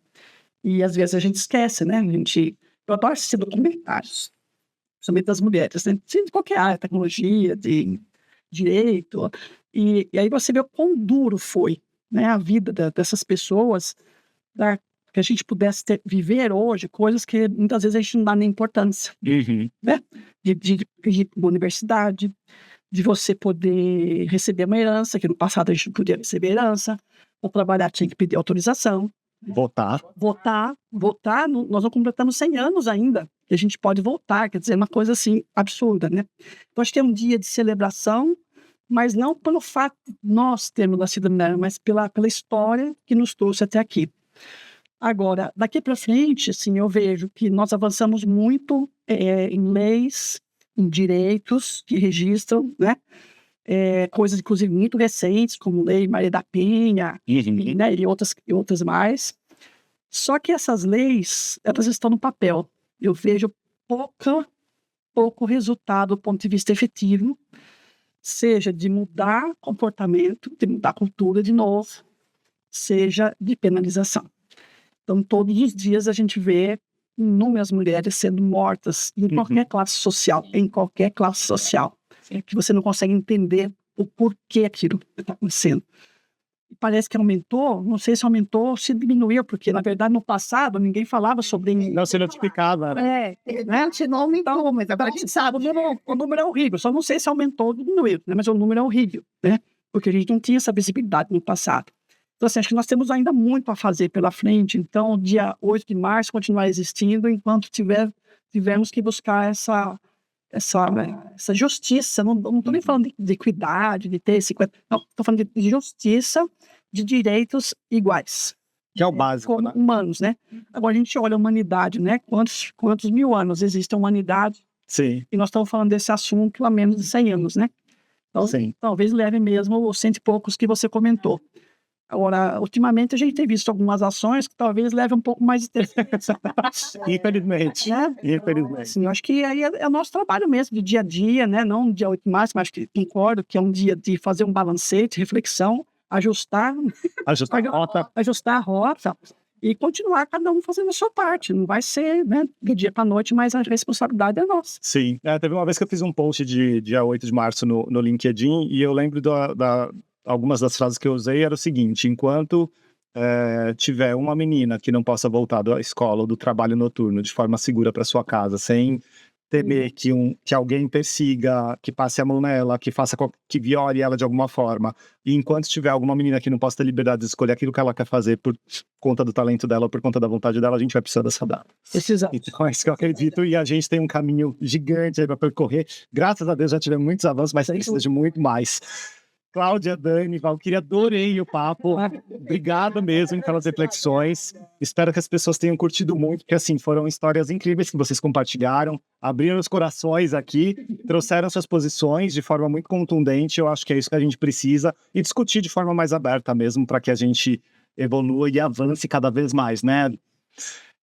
E, às vezes, a gente esquece, né? Eu adoro assistir documentários, principalmente das mulheres, né? De qualquer área, tecnologia, de direito. E aí você vê o quão duro foi, né, a vida dessas pessoas, que a gente pudesse viver hoje coisas que muitas vezes a gente não dá nem importância. Né? De ir para uma universidade, de você poder receber uma herança, que no passado a gente não podia receber herança, ou trabalhar tinha que pedir autorização. Votar. Votar, nós não completamos 100 anos ainda, que a gente pode votar, quer dizer, uma coisa assim, absurda, né? Então, acho que é um dia de celebração, mas não pelo fato de nós termos nascido mulher, mas pela história que nos trouxe até aqui. Agora, daqui para frente, assim, eu vejo que nós avançamos muito em leis, em direitos que registram, né? Coisas, inclusive, muito recentes, como Lei Maria da Penha, né? E outras mais. Só que essas leis, elas estão no papel. Eu vejo pouco resultado do ponto de vista efetivo, seja de mudar comportamento, de mudar cultura de novo, seja de penalização. Então, todos os dias a gente vê inúmeras mulheres sendo mortas em qualquer classe social, que você não consegue entender o porquê aquilo está acontecendo. Parece que aumentou, não sei se aumentou ou se diminuiu, porque, na verdade, no passado, ninguém falava sobre... Não se notificava, né? Né? Não aumentou, mas agora a gente sabe. O número é horrível, só não sei se aumentou ou diminuiu, né? Mas o número é horrível, né? Porque a gente não tinha essa visibilidade no passado. Então, assim, acho que nós temos ainda muito a fazer pela frente. Então, dia 8 de março continuar existindo, enquanto tivermos que buscar essa justiça. Não estou nem falando de equidade, de ter 50... Não, estou falando de justiça, de direitos iguais. Que é o básico, como né? Humanos, né? Agora, a gente olha a humanidade, né? Quantos mil anos existe a humanidade? Sim. E nós estamos falando desse assunto há menos de 100 anos, né? Então, sim. Talvez leve mesmo os 100 e poucos que você comentou. Agora, ultimamente, a gente tem visto algumas ações que talvez levem um pouco mais de tempo. Infelizmente. Infelizmente. Assim, eu acho que aí é o nosso trabalho mesmo, de dia a dia, né? Não dia 8 de março, mas que concordo que é um dia de fazer um balancete, reflexão, ajustar a rota e continuar cada um fazendo a sua parte. Não vai ser, né, do dia para a noite, mas a responsabilidade é nossa. Sim. Teve uma vez que eu fiz um post de dia 8 de março no LinkedIn e eu lembro algumas das frases que eu usei era o seguinte: enquanto tiver uma menina que não possa voltar da escola ou do trabalho noturno de forma segura para sua casa, sem temer que alguém persiga, que passe a mão nela, que viole ela de alguma forma, e enquanto tiver alguma menina que não possa ter liberdade de escolher aquilo que ela quer fazer por conta do talento dela ou por conta da vontade dela, a gente vai precisar dessa data. Então é isso que eu acredito, e a gente tem um caminho gigante aí para percorrer. Graças a Deus já tivemos muitos avanços, mas precisa de muito mais. Cláudia, Dani, Valquíria, adorei o papo. Obrigado mesmo pelas reflexões. Espero que as pessoas tenham curtido muito, porque assim, foram histórias incríveis que vocês compartilharam, abriram os corações aqui, trouxeram suas posições de forma muito contundente. Eu acho que é isso que a gente precisa, e discutir de forma mais aberta mesmo, para que a gente evolua e avance cada vez mais, né?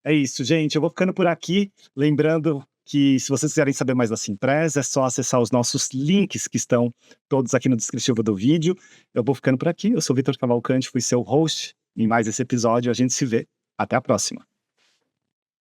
É isso, gente. Eu vou ficando por aqui, lembrando que se vocês quiserem saber mais da Simpress, é só acessar os nossos links que estão todos aqui no descritivo do vídeo. Eu vou ficando por aqui. Eu sou Vitor Cavalcante, fui seu host em mais esse episódio. A gente se vê. Até a próxima.